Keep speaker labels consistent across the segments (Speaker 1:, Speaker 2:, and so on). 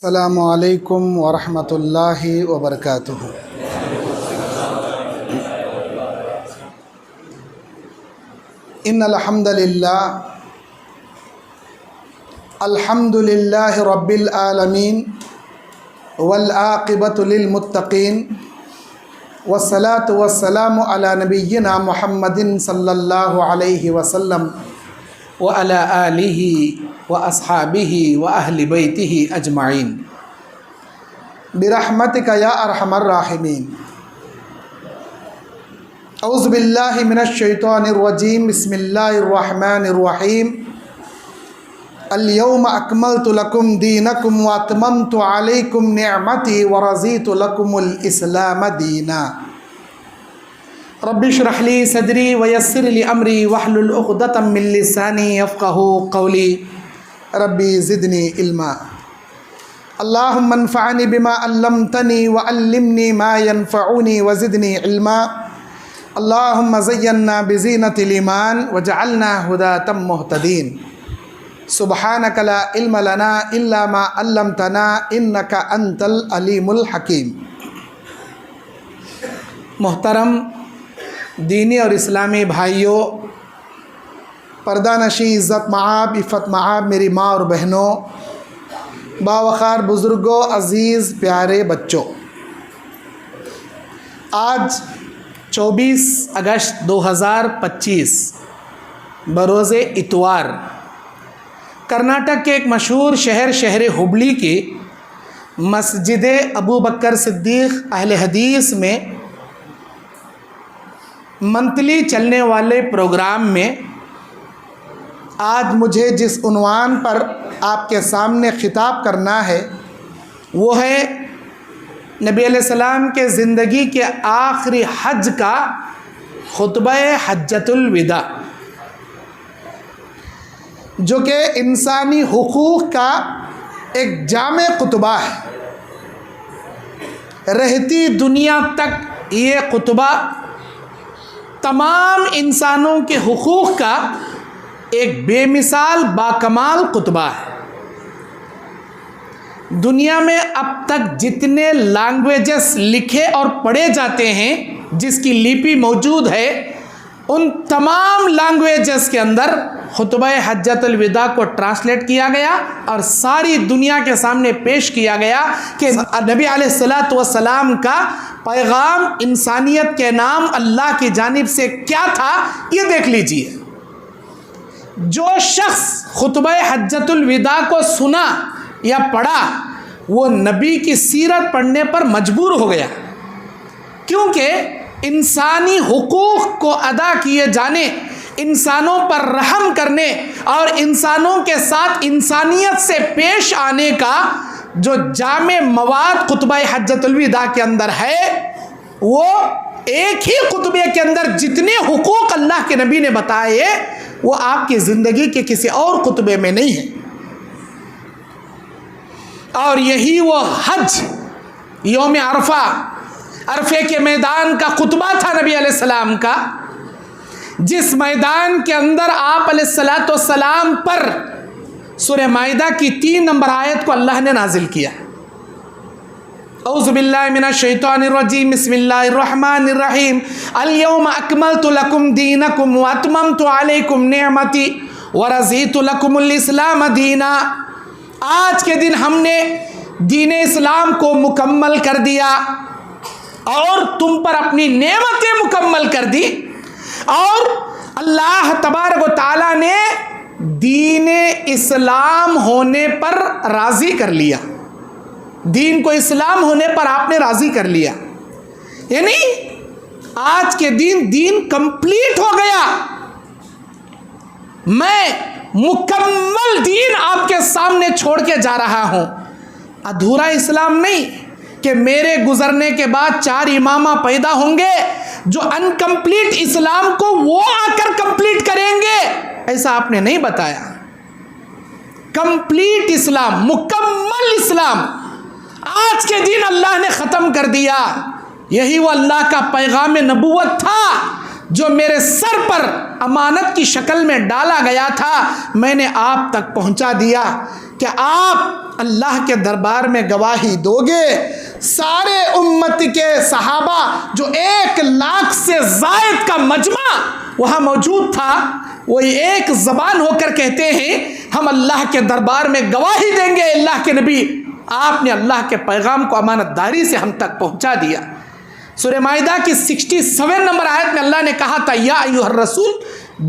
Speaker 1: अस्सलामु अलैकुम वरहमतुल्लाहि वबरकातुहू। इन्नल हम्दुलिल्लाह अल्हम्दुलिल्लाहि रब्बिल आलमीन वल आक़िबतु लिल मुत्तक़ीन वस्सलातु वस्सलामु अला नबिय्यिना मुहम्मदिन सल्लल्लाहु अलैहि वसल्लम व अला आलिहि व अस्हाबिहि व अहलि बैतिहि अजमाइन बिरहमतिका या अरहमर राहिमीन। औज़ु बिल्लाहि मिनश शैतानिर रजीम। बिस्मिल्लाहिर रहमानिर रहीम। अल यौम अकमलतु लकुम दीनकुम व अतममतु अलैकुम निअमती व रज़ीतु लकुमुल इस्लाम दीना। रब्बि इश्रह ली सदरी व यस्सिर ली अमरी वहलुल उक़दतम मिन लिसानी यफ़क़हू क़ौली। रब्बी ज़िदनी इल्मा। अल्लाहुम्मा अन्फ़अनी बिमा अल्लमतनी व अल्लिमनी मा यनफ़अनी व ज़िदनी इल्मा। अल्लाहुम्मा ज़य्यन्ना बिज़ीनतिल ईमान वजअलना हुदातम मुहतदीन। सुब्हानका ला इल्म लना इल्ला मा अल्लमतना इन्नका अंतल अलीमुल हकीम। मोहतरम दीनी और इस्लामी भाइयों, पर्दानशी, इज़्ज़त माब, इफ़्फ़त माब मेरी माँ और बहनों, बावक़ार बुज़ुर्गों, अज़ीज़ प्यारे बच्चों, आज 24 अगस्त 2025 बरोज़ इतवार कर्नाटक के एक मशहूर शहर हुबली की मस्जिद अबू बकर सिद्दीक़ अहले हदीस में मंथली चलने वाले प्रोग्राम में आज मुझे जिस उन्वान पर आपके सामने ख़िताब करना है वो है नबी अलैहिस्सलाम के ज़िंदगी के आखिरी हज का खुतबा हज्जतुल विदा, जो कि इंसानी हुकूक़ का एक जामे खुतबा है। रहती दुनिया तक ये खुतबा तमाम इंसानों के हुकूक़ का एक बेमिसाल बाकमाल खुतबा है। दुनिया में अब तक जितने लैंग्वेजेस लिखे और पढ़े जाते हैं, जिसकी लिपि मौजूद है, उन तमाम लैंग्वेजेस के अंदर खुतबा हज्जतुल विदा को ट्रांसलेट किया गया और सारी दुनिया के सामने पेश किया गया कि नबी अलैहिस्सलातु वस्सलाम का पैगाम इंसानियत के नाम अल्लाह की जानिब से क्या था, ये देख लीजिए। जो शख्स खुतबा हज्जतुल विदा को सुना या पढ़ा वो नबी की सीरत पढ़ने पर मजबूर हो गया, क्योंकि इंसानी हुकूक़ को अदा किए जाने, इंसानों पर रहम करने और इंसानों के साथ इंसानियत से पेश आने का जो जामे मवाद खुतबा हज्जतुल विदा के अंदर है, वो एक ही खुतबे के अंदर जितने हुकूक़ अल्लाह के नबी ने बताए वो आपकी ज़िंदगी के किसी और खुतबे में नहीं है। और यही वो हज यौम अरफा, अरफे के मैदान का खुतबा था नबी अलैहिस्सलाम का, जिस मैदान के अंदर आप अलैहिस्सलातु वस्सलाम पर सूरह माइदा की 3 नंबर आयत को अल्लाह ने नाजिल किया। औज़ु बिल्लाहि मिनश शैतानिर रजीम। बिस्मिल्लाहिर रहमानिर रहीम। अल यौम अकमलतु लकुम दीनकुम व अतममतु अलैकुम निअमती व रज़ीतु लकुमुल इस्लाम दीना। आज के दिन हमने दीन इस्लाम को मुकम्मल कर दिया और तुम पर अपनी नेमतें मुकम्मल कर दी, और अल्लाह तबारक व तआला ने दीन इस्लाम होने पर राज़ी कर लिया। दीन को इस्लाम होने पर आपने राज़ी कर लिया, यानी आज के दिन दीन कंप्लीट हो गया। मैं मुकम्मल दीन आपके सामने छोड़ के जा रहा हूँ। अधूरा इस्लाम नहीं कि मेरे गुजरने के बाद 4 इमामा पैदा होंगे जो अनकम्प्लीट इस्लाम को वो आकर कंप्लीट करेंगे, ऐसा आपने नहीं बताया। कंप्लीट इस्लाम, मुकम्मल इस्लाम आज के दिन अल्लाह ने ख़त्म कर दिया। यही वो अल्लाह का पैगाम नबूवत था जो मेरे सर पर अमानत की शक्ल में डाला गया था मैंने आप तक पहुंचा दिया। क्या आप अल्लाह के दरबार में गवाही दोगे? सारे उम्मत के सहाबा जो 1,00,000 से ज़ायद का मजमा वहाँ मौजूद था, वो एक ज़बान होकर कहते हैं हम अल्लाह के दरबार में गवाही देंगे, अल्लाह के नबी आपने अल्लाह के पैगाम को अमानतदारी से हम तक पहुँचा दिया। सूरह माइदा की 67 नंबर आयत में अल्लाह ने कहा था या अय्युहर रसूल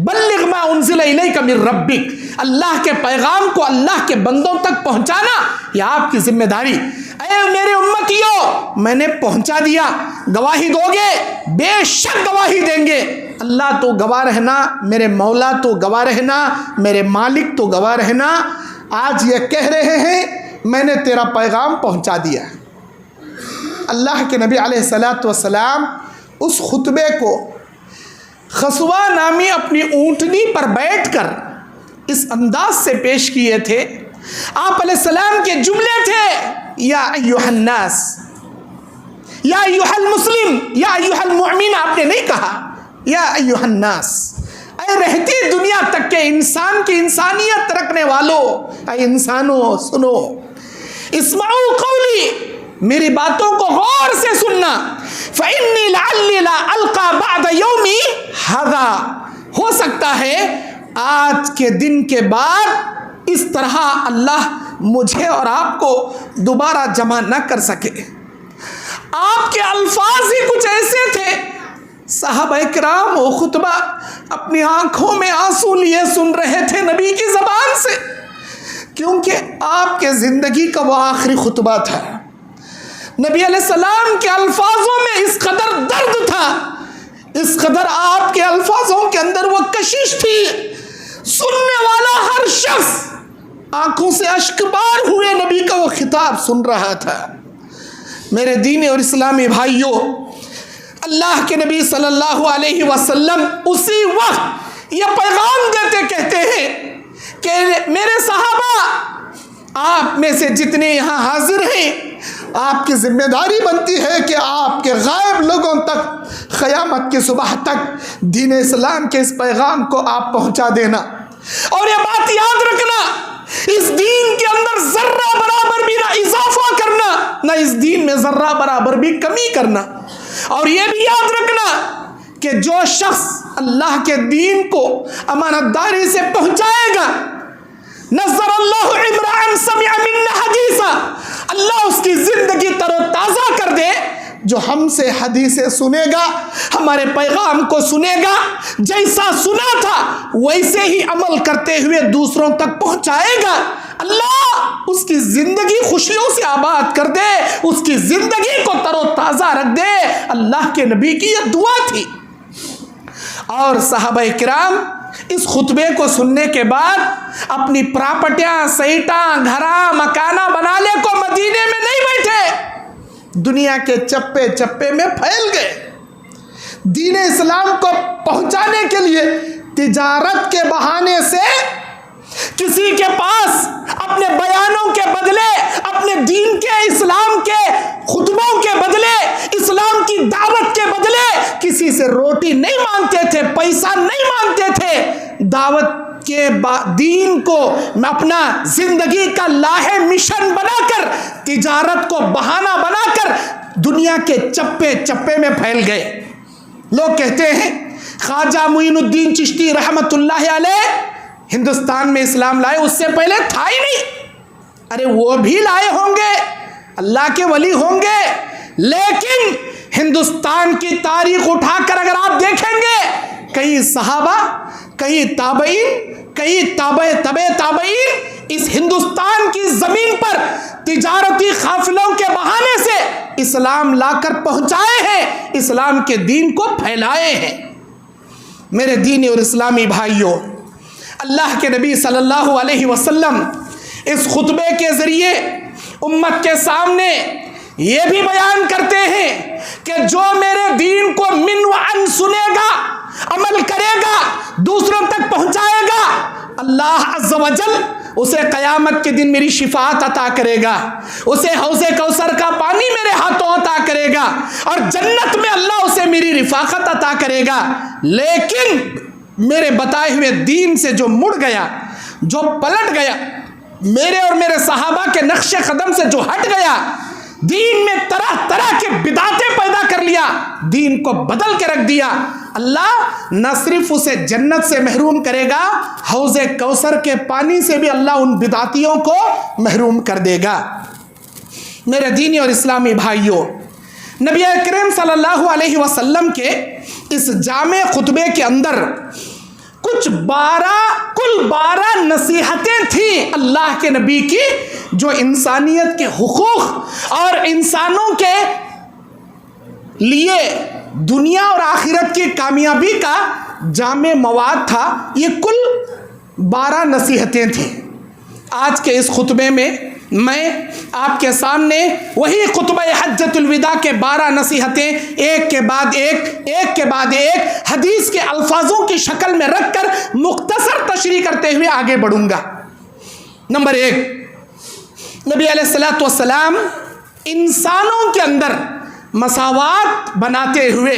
Speaker 1: बल्लिग मा उन्ज़िला इलैका मिन रब्बिक, अल्लाह के पैगाम को अल्लाह के बंदों तक पहुंचाना यह आपकी जिम्मेदारी। ऐ मेरे उम्मतियों, मैंने पहुंचा दिया, गवाही दोगे? बेशक गवाही देंगे। अल्लाह तो गवाह रहना, मेरे मौला तो गवाह रहना, मेरे मालिक तो गवाह रहना। आज ये कह रहे हैं मैंने तेरा पैगाम पहुंचा दिया। अल्लाह के नबी अलैहिस्सलातु वस्सलाम उस खुतबे को खसवा नामी अपनी ऊँटनी पर बैठकर इस अंदाज से पेश किए थे। आप अलैहिस्सलाम के जुमले थे या अय्युहन्नास, या अय्युहल मुस्लिम, या अय्युहल मुअमिन, आपने नहीं कहा या अय्युहन्नास। ऐ रहती दुनिया तक के इंसान की इंसानियत रखने वालों, ऐ इंसानों सुनो, इस्माऊ कौली, मेरी बातों को गौर से सुनना। फ़इन्नी लअल्ली ला अल्का बअद यौमी हाज़ा, हो सकता है आज के दिन के बाद इस तरह अल्लाह मुझे और आपको दोबारा जमा न कर सके। आपके अल्फाज ही कुछ ऐसे थे, सहाबाए किराम वो खुतबा अपनी आंखों में आंसू लिए सुन रहे थे नबी की ज़बान से, क्योंकि आपके ज़िंदगी का वो आखिरी खुतबा था। नबी अलैहिस्सलाम के अल्फाजों में इस कदर दर्द था, इस कदर आपके अल्फाजों के अंदर वो कशिश थी, सुनने वाला हर शख्स आंखों से अश्कबार हुए नबी का वो खिताब सुन रहा था। मेरे दीनी और इस्लामी भाइयों, अल्लाह के नबी सल्लल्लाहु अलैहि वसल्लम उसी वक्त ये पैगाम देते कहते हैं कि मेरे सहाबा, आप में से जितने यहाँ हाजिर हैं, आपकी जिम्मेदारी बनती है कि आपके गायब लोगों तक क़यामत की सुबह तक दीन इस्लाम के इस पैगाम को आप पहुंचा देना। और ये बात याद रखना, इस दीन के अंदर जर्रा बराबर भी ना इजाफा करना, ना इस दीन में जर्रा बराबर भी कमी करना। और ये भी याद रखना कि जो शख्स अल्लाह के दीन को अमानतदारी से पहुंचाएगा, नज़्ज़रल्लाहु इम्रान समिअ मिन्ना हदीसा, अल्लाह उसकी ज़िंदगी तरोताज़ा कर दे। जो हमसे हदीसें सुनेगा, हमारे पैगाम को सुनेगा, जैसा सुना था वैसे ही अमल करते हुए दूसरों तक पहुंचाएगा, अल्लाह उसकी ज़िंदगी खुशियों से आबाद कर दे, उसकी ज़िंदगी को तरोताज़ा रख दे। अल्लाह के नबी की यह दुआ थी। और सहाबाए किराम इस खुतबे को सुनने के बाद अपनी प्रॉपर्टियां, सईटा, घरा, मकाना बनाने को मदीने में नहीं बैठे, दुनिया के चप्पे चप्पे में फैल गए। दीन इस्लाम को पहुंचाने के लिए तिजारत के बहाने से किसी के पास अपने बयानों के बदले, अपने दीन के, इस्लाम के खुतबों के बदले, इस्लाम की दावत के बदले किसी से रोटी नहीं मांगते थे, पैसा नहीं मांगते थे। दावत के दीन को अपना जिंदगी का लाहे मिशन बनाकर, तिजारत को बहाना बनाकर दुनिया के चप्पे चप्पे में फैल गए। लोग कहते हैं ख्वाजा मुइनुद्दीन चिश्ती रहमतुल्लाह अलैह हिंदुस्तान में इस्लाम लाए, उससे पहले था ही नहीं। अरे वो भी लाए होंगे, अल्लाह के वली होंगे, लेकिन हिंदुस्तान की तारीख उठाकर अगर आप देखेंगे, कई सहाबा, कई ताबईन, कई तबे ताबईन इस हिंदुस्तान की जमीन पर तिजारती काफिलों के बहाने से इस्लाम लाकर पहुंचाए हैं, इस्लाम के दीन को फैलाए हैं। मेरे दीनी और इस्लामी भाइयों, अल्लाह के नबी सल्लल्लाहु अलैहि वसल्लम इस खुतबे के ज़रिए उम्मत के सामने ये भी बयान करते हैं कि जो मेरे दीन को मिन व अन सुनेगा, अमल करेगा, दूसरों तक पहुंचाएगा, अल्लाह अज़्ज़ व जल उसे क़यामत के दिन मेरी शिफाअत अता करेगा, उसे हौज़े कौसर का पानी मेरे हाथों अता करेगा और जन्नत में अल्लाह उसे मेरी रिफ़ाक़त अता करेगा। लेकिन मेरे बताए हुए दीन से जो मुड़ गया, जो पलट गया, मेरे और मेरे सहाबा के नक्शे कदम से जो हट गया, दीन में तरह तरह के बिदातें पैदा कर लिया, दीन को बदल के रख दिया, अल्लाह न सिर्फ उसे जन्नत से महरूम करेगा, हौज़े कौसर के पानी से भी अल्लाह उन बिदातियों को महरूम कर देगा। मेरे दीनी और इस्लामी भाइयों, नबी करीम सल्लल्लाहु अलैहि वसल्लम के इस जामे खुतबे के अंदर कुल 12 नसीहतें थी अल्लाह के नबी की, जो इंसानियत के हुकूक और इंसानों के लिए दुनिया और आखिरत की कामयाबी का जामे मवाद था। ये कुल 12 नसीहतें थी। आज के इस खुतबे में मैं आपके सामने वही खुतबा हज्जतुल विदा के 12 नसीहतें एक के बाद एक हदीस के अल्फाजों की शक्ल में रखकर मुख्तसर तशरीह करते हुए आगे बढ़ूंगा। नंबर 1, नबी अलैहिस्सलातु वस्सलाम इंसानों के अंदर मसावात बनाते हुए,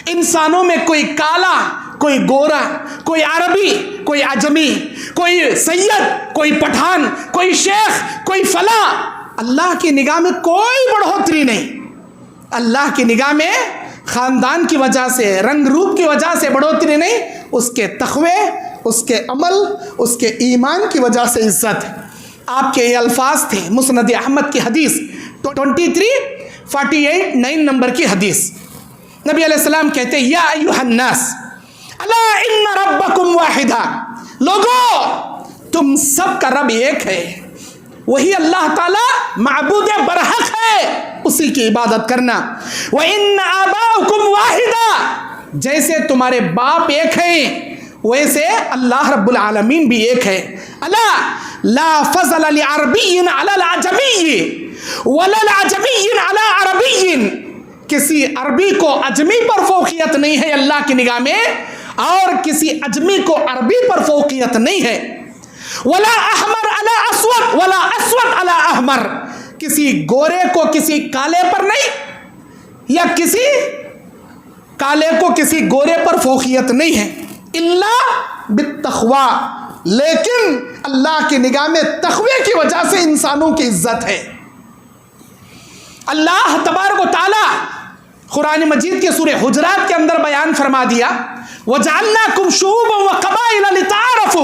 Speaker 1: इंसानों में कोई काला, कोई गोरा, कोई अरबी, कोई अजमी, कोई सैयद, कोई पठान, कोई शेख, कोई फला, अल्लाह की निगाह में कोई बढ़ोतरी नहीं। अल्लाह की निगाह में ख़ानदान की वजह से, रंग रूप की वजह से बढ़ोतरी नहीं, उसके तक़वे, उसके अमल, उसके ईमान की वजह से इज़्ज़त है। आपके ये अल्फाज थे मुस्नद अहमद की हदीस 2348 नंबर की हदीस। नबी अलैहिस्सलाम कहते हैं, या अय्युहन्नास अला इन्ना रब्बकुम वाहिदा, लोगो तुम सब का रब एक है, वही अल्लाह ताला माबूद बरहक है, उसी की इबादत करना। व इन्ना आबाउकुम वाहिदा, जैसे तुम्हारे बाप एक हैं वैसे अल्लाह रब्बुल आलमीन भी एक है। अला ला फज़ल लि अरबिय्यिन अला अजमिय्यि वला अजमिय्यिन अला अरबिय्यिन, किसी अरबी को अजमी पर फौकियत नहीं है अल्लाह की निगाह में, और किसी अजमी को अरबी पर फौकियत नहीं है। वला अहमर अला अस्वद वला अस्वद अला अहमर, किसी गोरे को किसी काले पर नहीं, या किसी काले को किसी गोरे पर फौकियत नहीं है। इल्ला बित्तक़वा, लेकिन अल्लाह की निगाह में तक़वे की वजह से इंसानों की इज्जत है। अल्लाह तबारक व तआला कुरान मजीद के सूरह हुजरात के अंदर बयान फरमा दिया, वजअलनाकुम शुऊबन व क़बाइल लिताअरफू,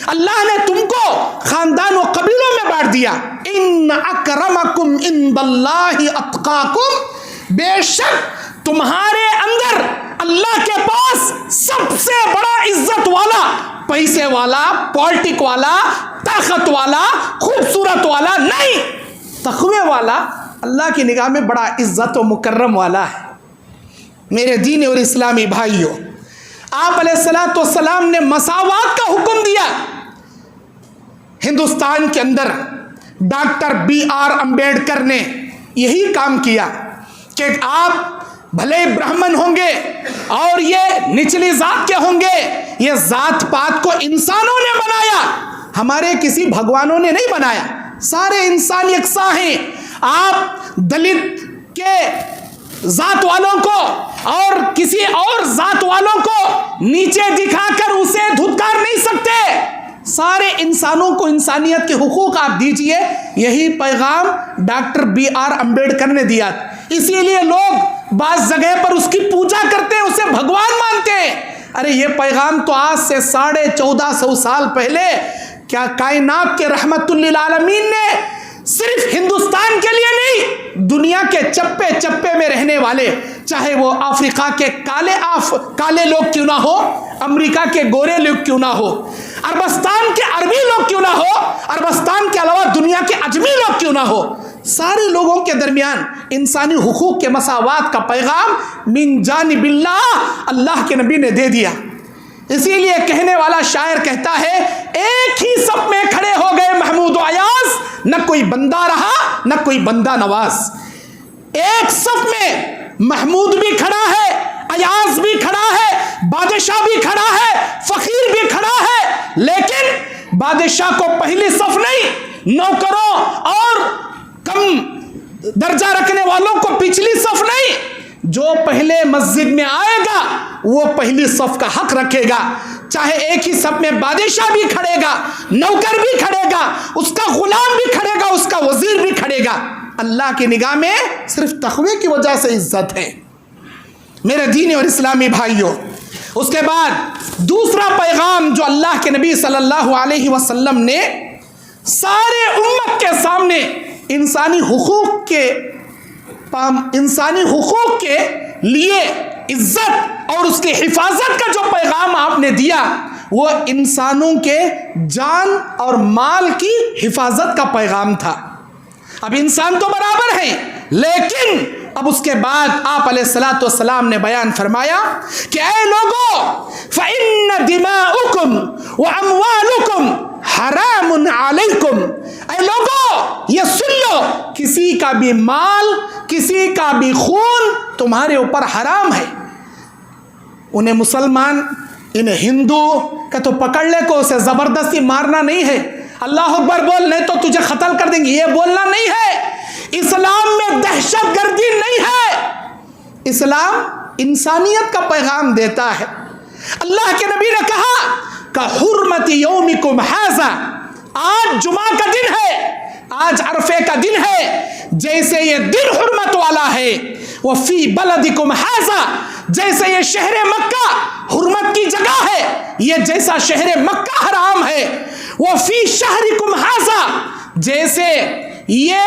Speaker 1: अल्लाह ने तुमको खानदान व कबीलों में बांट दिया। इन्न अक्रमकुम इंदल्लाहि अत्क़ाकुम, बेशक तुम्हारे अंदर अल्लाह के पास सबसे बड़ा इज्जत वाला, पैसे वाला, पॉलिटिक वाला, ताकत वाला, खूबसूरत वाला नहीं, तक़वे वाला अल्लाह की निगाह में बड़ा इज्जत व मुकर्रम वाला है। मेरे दीन और इस्लामी भाइयों, आप अलैहिस्सलातु वस्सलाम ने मसावात का हुक्म दिया। हिंदुस्तान के अंदर डॉक्टर BR अम्बेडकर ने यही काम किया कि आप भले ब्राह्मण होंगे और ये निचली जात के होंगे, ये जात पात को इंसानों ने बनाया, हमारे किसी भगवानों ने नहीं बनाया, सारे इंसान यकसा हैं। आप दलित के जात वालों को और किसी और जात वालों को नीचे दिखाकर उसे धुतकार नहीं सकते, सारे इंसानों को इंसानियत के हुकूक आप दीजिए। यही पैगाम डॉक्टर BR अम्बेडकर ने दिया। इसीलिए लोग बाज़ जगह पर उसकी पूजा करते हैं, उसे भगवान मानते हैं। अरे ये पैगाम तो आज से 1450 साल पहले क्या कायनात के रहमतुल लिल आलमीन ने सिर्फ हिंदुस्तान के लिए नहीं, दुनिया के चप्पे चप्पे में रहने वाले, चाहे वो अफ्रीका के काले लोग क्यों ना हो, अमेरिका के गोरे लोग क्यों ना हो, अरबस्तान के अरबी लोग क्यों ना हो, अरबस्तान के अलावा दुनिया के अजमी लोग क्यों ना हो, सारे लोगों के दरमियान इंसानी हुकूक के मसावात का पैगाम मिन जानिबिल्लाह अल्लाह के नबी ने दे दिया। इसीलिए कहने वाला शायर कहता है, एक ही सफ में खड़े हो गए महमूद अयाज, न कोई बंदा रहा न कोई बंदा नवाज। एक सफ में महमूद भी खड़ा है, अयाज भी खड़ा है, बादशाह भी खड़ा है, फकीर भी खड़ा है, लेकिन बादशाह को पहली सफ नहीं, नौकरों और कम दर्जा रखने वालों को पिछली सफ नहीं, जो पहले मस्जिद में आएगा वो पहली सफ का हक रखेगा। चाहे एक ही सफ में बादशाह भी खड़ेगा, नौकर भी खड़ेगा, उसका गुलाम भी खड़ेगा, उसका वजीर भी खड़ेगा। अल्लाह की निगाह में सिर्फ तक़वे की वजह से इज्जत है मेरे दीनी और इस्लामी भाइयों। उसके बाद दूसरा पैगाम जो अल्लाह के नबी सल्लल्लाहु अलैहि वसल्लम ने सारे उम्मत के सामने इंसानी हुकूक के लिए इज्जत और उसकी हिफाजत का जो पैगाम आपने दिया, वो इंसानों के जान और माल की हिफाजत का पैगाम था। अब इंसान तो बराबर है, लेकिन अब उसके बाद आप अलैहिस्सलातु वस्सलाम ने बयान फरमाया कि ऐ लोगों, फ़इन्न दिमाउकुम व अमवालुकुम हरामुन अलैकुम। ऐ लोगों, ये सुन लो, किसी का भी माल, किसी का भी खून तुम्हारे ऊपर हराम है। उन्हें मुसलमान, इन्हें हिंदू का तो पकड़ ले को उसे ज़बरदस्ती मारना नहीं है, अल्लाह अकबर बोल नहीं तो तुझे कत्ल कर देंगे, ये बोलना नहीं है। इस्लाम में दहशत गर्दी नहीं है। इस्लाम इंसानियत का पैगाम देता है। अल्लाह के नबी ने कहा का हुर्मती यौमिकुम हाज़ा, आज जुमा का दिन है, आज अरफे का दिन है, जैसे ये दिन हुर्मत वाला है। वो फी बलदिकुम हाज़ा, जैसे ये शहर मक्का हुर्मत की जगह है, ये जैसा शहर मक्का हराम है। वो फी शहरिकुम हाज़ा, जैसे ये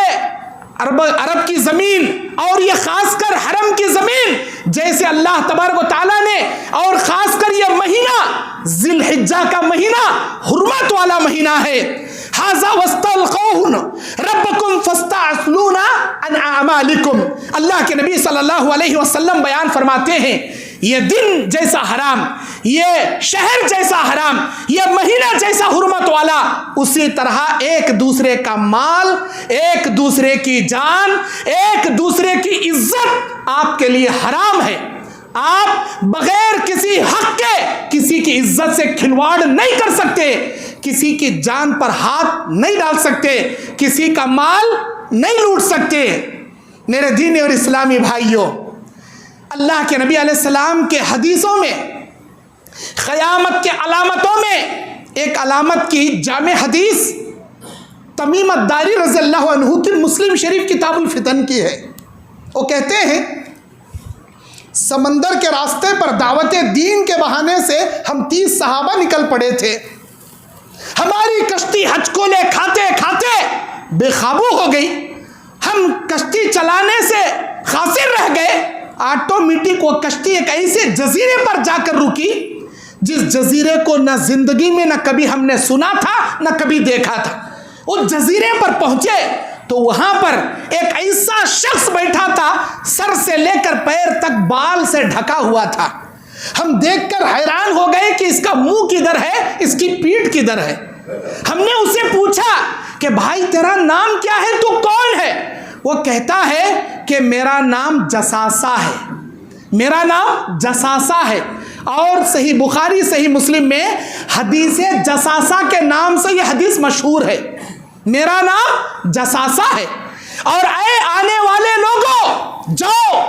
Speaker 1: अरब की ज़मीन और ये ख़ासकर हरम की ज़मीन, जैसे अल्लाह तबारक व तआला ने और ख़ासकर ये महीना ज़िलहिज्जा का महीना हुर्मत वाला महीना है। हाज़ा वस्तलक़ौन रब्बकुम फस्तअस्लूना अन अमालिकुम। अल्लाह के नबी सल्लल्लाहु अलैहि वसल्लम बयान फरमाते हैं, ये दिन जैसा हराम, ये शहर जैसा हराम, ये महीना जैसा हुर्मत वाला, उसी तरह एक दूसरे का माल, एक दूसरे की जान, एक दूसरे की इज्जत आपके लिए हराम है। आप बगैर किसी हक के किसी की इज्जत से खिलवाड़ नहीं कर सकते, किसी की जान पर हाथ नहीं डाल सकते, किसी का माल नहीं लूट सकते। मेरे दीनी और इस्लामी भाइयों, अल्लाह के नबी अलैहिस्सलाम के हदीसों में क़यामत के अलामतों में एक अलामत की जामे हदीस तमीम अद्दारी रज़ी अल्लाह अन्हु की मुस्लिम शरीफ किताबुल फितन की है। वो कहते हैं, समंदर के रास्ते पर दावत दीन के बहाने से हम 30 सहाबा निकल पड़े थे। हमारी कश्ती हचकोले खाते खाते बेकाबू हो गई। हम कश्ती चलाने से खासिर रह गए। ऑटोमेटिक वो कश्ती एक ऐसे जजीरे पर जाकर रुकी जिस जजीरे को न जिंदगी में न कभी हमने सुना था न कभी देखा था। उस जजीरे पर पहुंचे तो वहां पर एक ऐसा शख्स बैठा था, सर से लेकर पैर तक बाल से ढका हुआ था। हम देखकर हैरान हो गए कि इसका मुंह किधर है, इसकी पीठ किधर है। हमने उसे पूछा कि भाई तेरा नाम क्या है, तू कौन है? वो कहता है कि मेरा नाम जसासा है, मेरा नाम जसासा है। और सही बुखारी सही मुस्लिम में हदीस जसासा के नाम से यह हदीस मशहूर है, मेरा नाम जसासा है। और ऐ आने वाले लोगों, जाओ,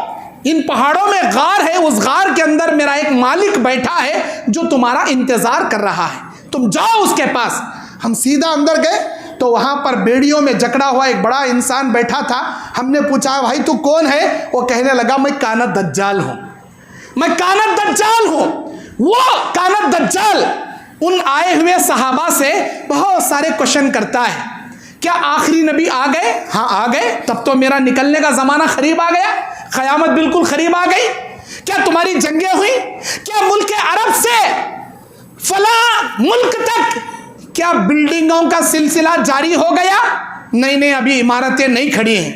Speaker 1: इन पहाड़ों में गार है, उस गार के अंदर मेरा एक मालिक बैठा है जो तुम्हारा इंतजार कर रहा है, तुम जाओ उसके पास। हम सीधा अंदर गए तो वहाँ पर बेड़ियों में जकड़ा हुआ एक बड़ा इंसान बैठा था। हमने पूछा, भाई तू कौन है? वो कहने लगा, मैं कानत दज्जाल हूँ, मैं कानत दज्जाल हूँ। वो कानत दज्जाल उन आए हुए सहाबा से बहुत सारे क्वेश्चन करता है, क्या आखिरी नबी आ गए? हाँ आ गए, तब तो मेरा निकलने का ज़माना करीब आ गया, क़यामत बिल्कुल करीब आ गई। क्या तुम्हारी जंगें हुई? क्या मुल्क अरब से फला मुल्क तक क्या बिल्डिंगों का सिलसिला जारी हो गया? नहीं नहीं, अभी इमारतें नहीं खड़ी हैं,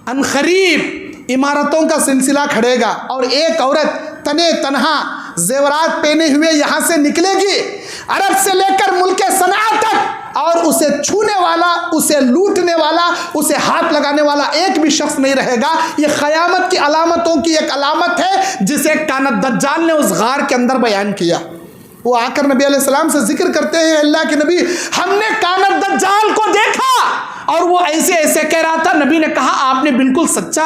Speaker 1: अनकरीब इमारतों का सिलसिला खड़ेगा। और एक औरत तने तनहा जेवरात पहने हुए यहाँ से निकलेगी अरब से लेकर मुल्क सना तक, और उसे छूने वाला, उसे लूटने वाला, उसे हाथ लगाने वाला एक भी शख्स नहीं रहेगा। ये क़यामत की अलामतों की एक अलामत है जिसे कानत दज्जाल ने उस गार के अंदर बयान किया। वो आकर नबी अलैहिस्सलाम से जिक्र करते हैं, अल्लाह के नबी हमने कानत दज्जाल को देखा, और वो ऐसे ऐसे कह रहा था। नबी ने कहा आपने बिल्कुल सच्चा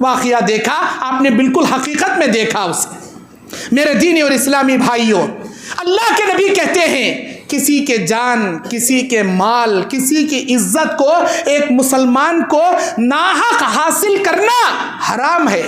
Speaker 1: वाक़िया देखा, आपने बिल्कुल हकीकत में देखा उसे। मेरे दीनी और इस्लामी भाइयों, अल्लाह के नबी कहते हैं किसी के जान, किसी के माल, किसी की इज्जत को एक मुसलमान को नाहक हासिल करना हराम है।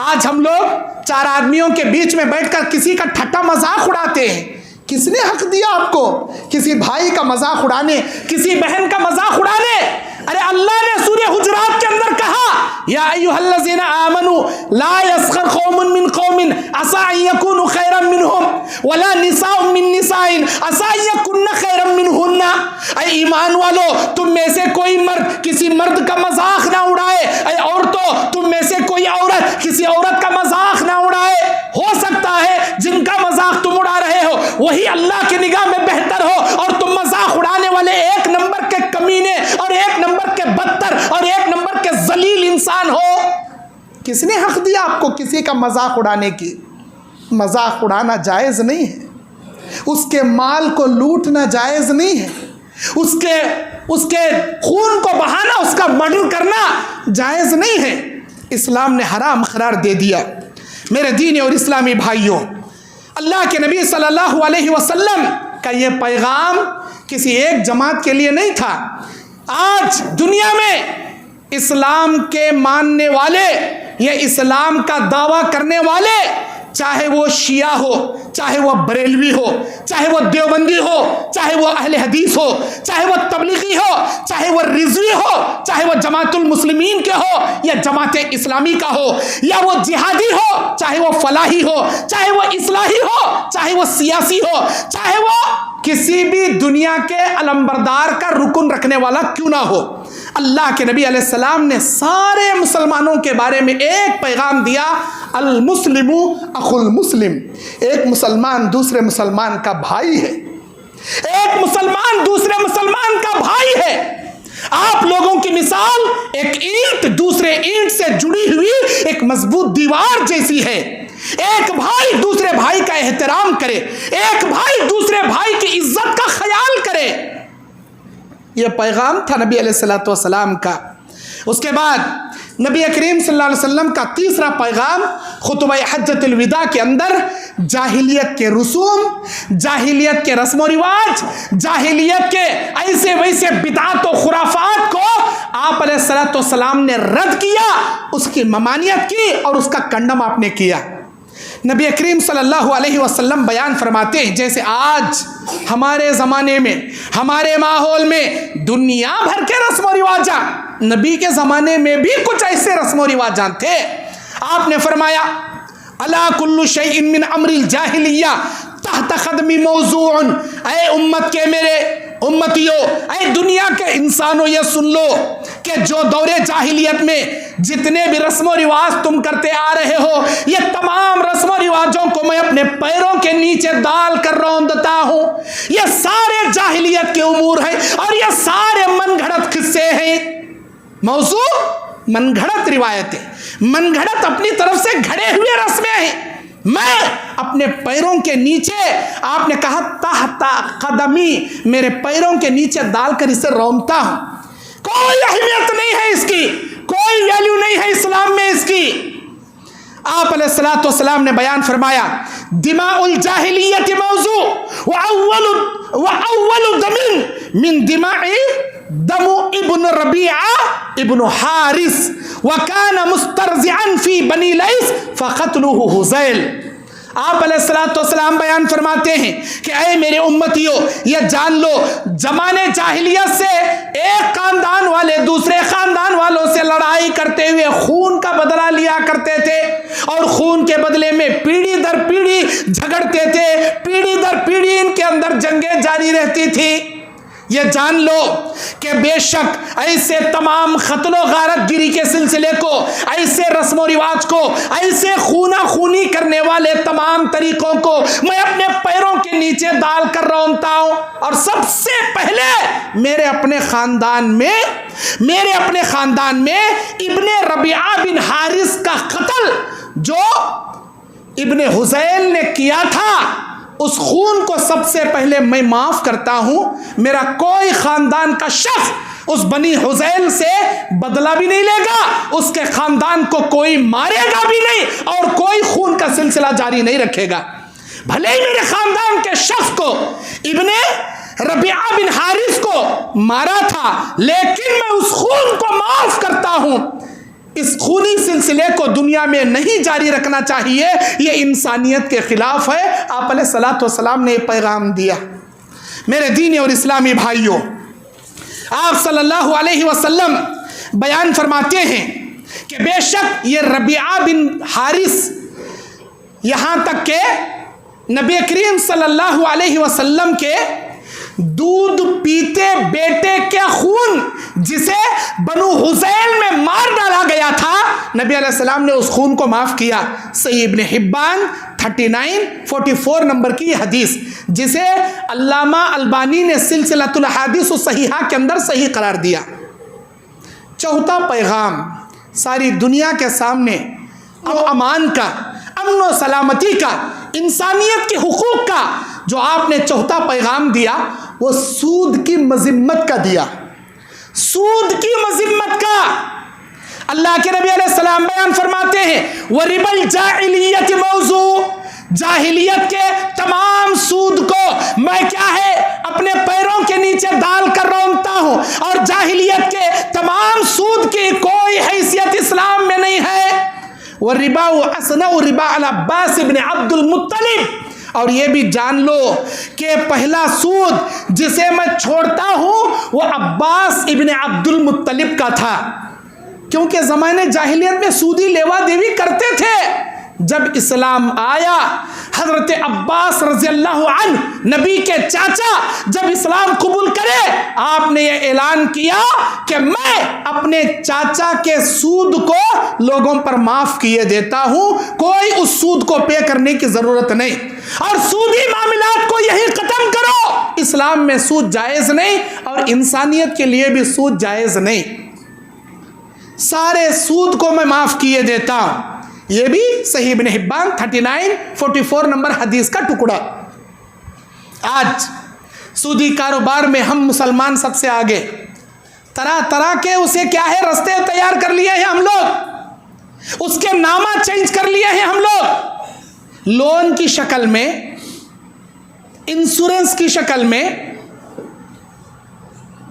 Speaker 1: आज हम लोग चार आदमियों के बीच में बैठकर किसी का ठट्टा मजाक उड़ाते हैं। किसने हक दिया आपको किसी भाई का मजाक उड़ाने, किसी बहन का मजाक उड़ाने? अरे अल्लाह ने सूरह हुजुरात के अंदर कहा, या अय्युहल्लज़ीना आमनू ला यस्खर कौमुन मिन कौमिन असा अन यकूनु खैरन मिनहुम वला निसाउन मिन निसाइन असा अन यकुन्न खैरन मिनहुन्ना। ऐ ईमान वालो, तुम में से कोई मर्द किसी मर्द का मजाक ना उड़ाए। ऐ औरतों, तुम में से कोई औरत किसी औरत का मजाक ना उड़ाए। हो सकता है जिनका मजाक तुम उड़ा रहे हो वही अल्लाह की निगाह में बेहतर हो, और तुम मजाक उड़ाने वाले एक नंबर के कमीने और एक नंबर के बदतर और एक नंबर के जलील इंसान हो। किसने हक दिया आपको किसी का मजाक उड़ाने की? मजाक उड़ाना जायज नहीं है, उसके माल को लूटना जायज नहीं है, उसके खून को बहाना, उसका मर्डर करना जायज नहीं है। इस्लाम ने हराम करार दे दिया। मेरे दीनी और इस्लामी भाइयों, अल्लाह के नबी सल्लल्लाहु अलैहि वसल्लम का ये पैगाम किसी एक जमात के लिए नहीं था। आज दुनिया में इस्लाम के मानने वाले या इस्लाम का दावा करने वाले, चाहे वो शिया हो, चाहे वो बरेलवी हो, चाहे वो देवबंदी हो, चाहे वो अहले हदीस हो, चाहे वो तबलीगी हो, चाहे वो रिजवी हो, चाहे वो जमातुल मुस्लिमीन के हो या जमात इस्लामी का हो, या वो जिहादी हो, चाहे वो फलाही हो, चाहे वो इस्लाही हो, चाहे वो सियासी हो, चाहे वो किसी भी दुनिया के अलंबरदार का रुकन रखने वाला क्यों ना हो, अल्लाह के नबी अलैहिस्सलाम ने सारे मुसलमानों के बारे में एक पैगाम दिया, अल मुस्लिमु अखुल मुस्लिम। एक मुसलमान दूसरे मुसलमान का भाई है, एक मुसलमान दूसरे मुसलमान का भाई है। आप लोगों की मिसाल एक ईंट दूसरे ईंट से जुड़ी हुई एक मजबूत दीवार जैसी है। एक भाई दूसरे भाई का एहतराम करे, एक भाई दूसरे भाई की इज्जत का ख्याल करे। यह पैगाम था नबी अलैहिस्सलातु वस्सलाम का। उसके बाद नबी करीम सल्लल्लाहु अलैहि वसल्लम का तीसरा पैगाम खुतबा हज्जतुल विदा के अंदर जाहिलियत के रसूम, जाहिलियत के रस्म व रिवाज, जाहिलियत के ऐसे वैसे बिदअत व खुराफात को आप अलैहिस्सलातु वस्सलाम ने रद्द किया, उसकी ममानियत की और उसका कंडम आपने किया। नबी करीम सल्लल्लाहु अलैहि वसल्लम बयान फरमाते हैं, जैसे आज हमारे ज़माने में, हमारे माहौल में दुनिया भर के रस्म व रिवाजा, नबी के ज़माने में भी कुछ ऐसे रस्म व रिवाजा थे। आपने फरमाया, अला कुल्लु शैइन मिन अम्रिल जाहिलिया तहत क़दमी मौज़ूअन। ऐ उम्मत के मेरे उम्मतियों, ऐ दुनिया के इंसानों, ये सुन लो कि जो दौरे जाहिलियत में जितने भी रस्म व रिवाज तुम करते आ रहे हो, ये तमाम रस्म व रिवाजों को मैं अपने पैरों के नीचे डाल कर रौंदता हूँ। ये सारे जाहिलियत के उमूर हैं और ये सारे मनगढ़ंत किस्से हैं। मौजू मनगढ़ंत रिवायतें, मनगढ़ंत अपनी तरफ से घड़े हुए रस्में हैं। मैं अपने पैरों के नीचे, आपने कहा तहता कदमी, मेरे पैरों के नीचे डालकर इसे रौंदता हूं। कोई अहमियत नहीं है इसकी, कोई वैल्यू नहीं है इस्लाम में इसकी। आप अलैहिस्सलातु वस्सलाम ने बयान फरमाया, दिमाउल जाहिलियत मौजू व अव्वलु दमिन मिन दिमाई दमु इब्न रबीआ इब्न हारिस व कान मुस्तरज़िअन फी बनी लैस फ़क़तलुहु हुज़ैल। आप अलैहिस्सलातु वस्सलाम बयान फरमाते हैं कि ऐ मेरे उम्मतियों, ये जान लो, जमाने जाहिलियत से एक खानदान वाले दूसरे खानदान वालों से लड़ाई करते हुए खून का बदला लिया करते थे और खून के बदले में पीढ़ी दर पीढ़ी झगड़ते थे, पीढ़ी दर पीढ़ी इनके अंदर जंगें जारी रहती थी। ये जान लो कि बेशक ऐसे तमाम क़त्ल गारतगिरी के सिलसिले को, ऐसे रस्म व रिवाज को, ऐसे खूना खूनी करने वाले तमाम तरीकों को मैं अपने पैरों के नीचे डाल कर रौंदता हूँ। और सबसे पहले मेरे अपने ख़ानदान में इब्ने रबीआ बिन हारिस का कत्ल जो इब्ने हुज़ैल ने किया था, उस खून को सबसे पहले मैं माफ़ करता हूँ। मेरा कोई ख़ानदान का शख्स उस बनी हुज़ैल से बदला भी नहीं लेगा, उसके ख़ानदान को कोई मारेगा भी नहीं और कोई खून का सिलसिला जारी नहीं रखेगा। भले ही मेरे ख़ानदान के शख्स को इब्ने रबिया बिन हारिस को मारा था, लेकिन मैं उस खून को माफ़ करता हूँ। इस खूनी सिलसिले को दुनिया में नहीं जारी रखना चाहिए, ये इंसानियत के खिलाफ है। आप अलैहिस्सलातु वस्सलाम ने पैगाम दिया। मेरे दीनी और इस्लामी भाइयों, आप सल्लल्लाहु अलैहि वसल्लम बयान फरमाते हैं कि बेशक ये रबिया बिन हारिस, यहाँ तक के नबी करीम सल्लल्लाहु अलैहि वसल्लम के दूध पीते बेटे के खून जिसे बनु हुज़ैल में मार डाला गया था, नबी अलैहिस्सलाम ने उस खून को माफ़ किया। सही इब्ने हिब्बान 3944 नंबर की हदीस, जिसे अल्लामा अलबानी ने सिलसिलतुल अहादीस सहीहा के अंदर सही करार दिया। चौथा पैगाम सारी दुनिया के सामने अब अमान का, अमन व सलामती का, इंसानियत के हुकूक का जो आपने चौथा पैगाम दिया, वो सूद की मज़म्मत का दिया। सूद की मज़म्मत का अल्लाह के नबी अलैहिस्सलाम बयान फरमाते हैं, व रिबल जाहिलियत मौजू, जाहिलियत के तमाम सूद को मैं क्या है अपने पैरों के नीचे डाल कर रौंदता हूँ, और जाहिलियत के तमाम सूद की कोई हैसियत इस्लाम में नहीं है। व रिबा व असना व रिबा अल अब्बास इब्न अब्दुल मुत्तलिब, और ये भी जान लो कि पहला सूद जिसे मैं छोड़ता हूँ वो अब्बास इब्न अब्दुल मुत्तलिब का था, क्योंकि ज़माने जाहिलियत में सूदी लेवा देवी करते थे। जब इस्लाम आया, हज़रत अब्बास रज़ी अल्लाहु अन्हु नबी के चाचा जब इस्लाम कबूल करे, आपने ये ऐलान किया कि मैं अपने चाचा के सूद को लोगों पर माफ़ किए देता हूँ, कोई उस सूद को पे करने की ज़रूरत नहीं, और सूदी मामलात को यही ख़त्म करो। इस्लाम में सूद जायज़ नहीं और इंसानियत के लिए भी सूद जायज़ नहीं। सारे सूद को मैं माफ़ किए देता हूँ। ये भी सही इब्ने हिब्बान 3944 नंबर हदीस का टुकड़ा। आज सूदी कारोबार में हम मुसलमान सबसे आगे, तरह तरह के उसे क्या है रास्ते तैयार कर लिए हैं हम लोग, उसके नामा चेंज कर लिए हैं हम लोग, लोन की शक्ल में, इंश्योरेंस की शक्ल में,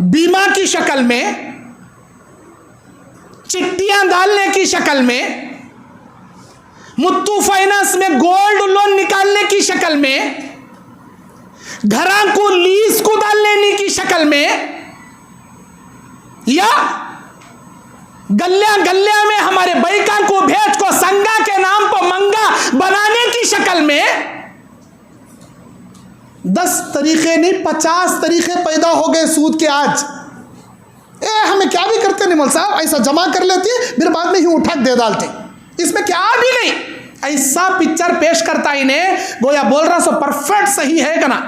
Speaker 1: बीमा की शक्ल में, चिट्टियां डालने की शक्ल में, मुत्तू फाइनेंस में गोल्ड लोन निकालने की शक्ल में, घरों को लीज को डाल लेने की शक्ल में, या गलिया गलिया में हमारे बैका को भेज को संगा के नाम पर मंगा बनाने की शक्ल में 10 तरीके नहीं 50 तरीके पैदा हो गए सूद के। आज हमें क्या भी करते नहीं मौल साहब, ऐसा जमा कर लेते फिर बाद में ही उठा दे डालते, इसमें क्या भी नहीं। ऐसा पिक्चर पेश करता इन्हें गोया बोल रहा सो परफेक्ट सही है का ना।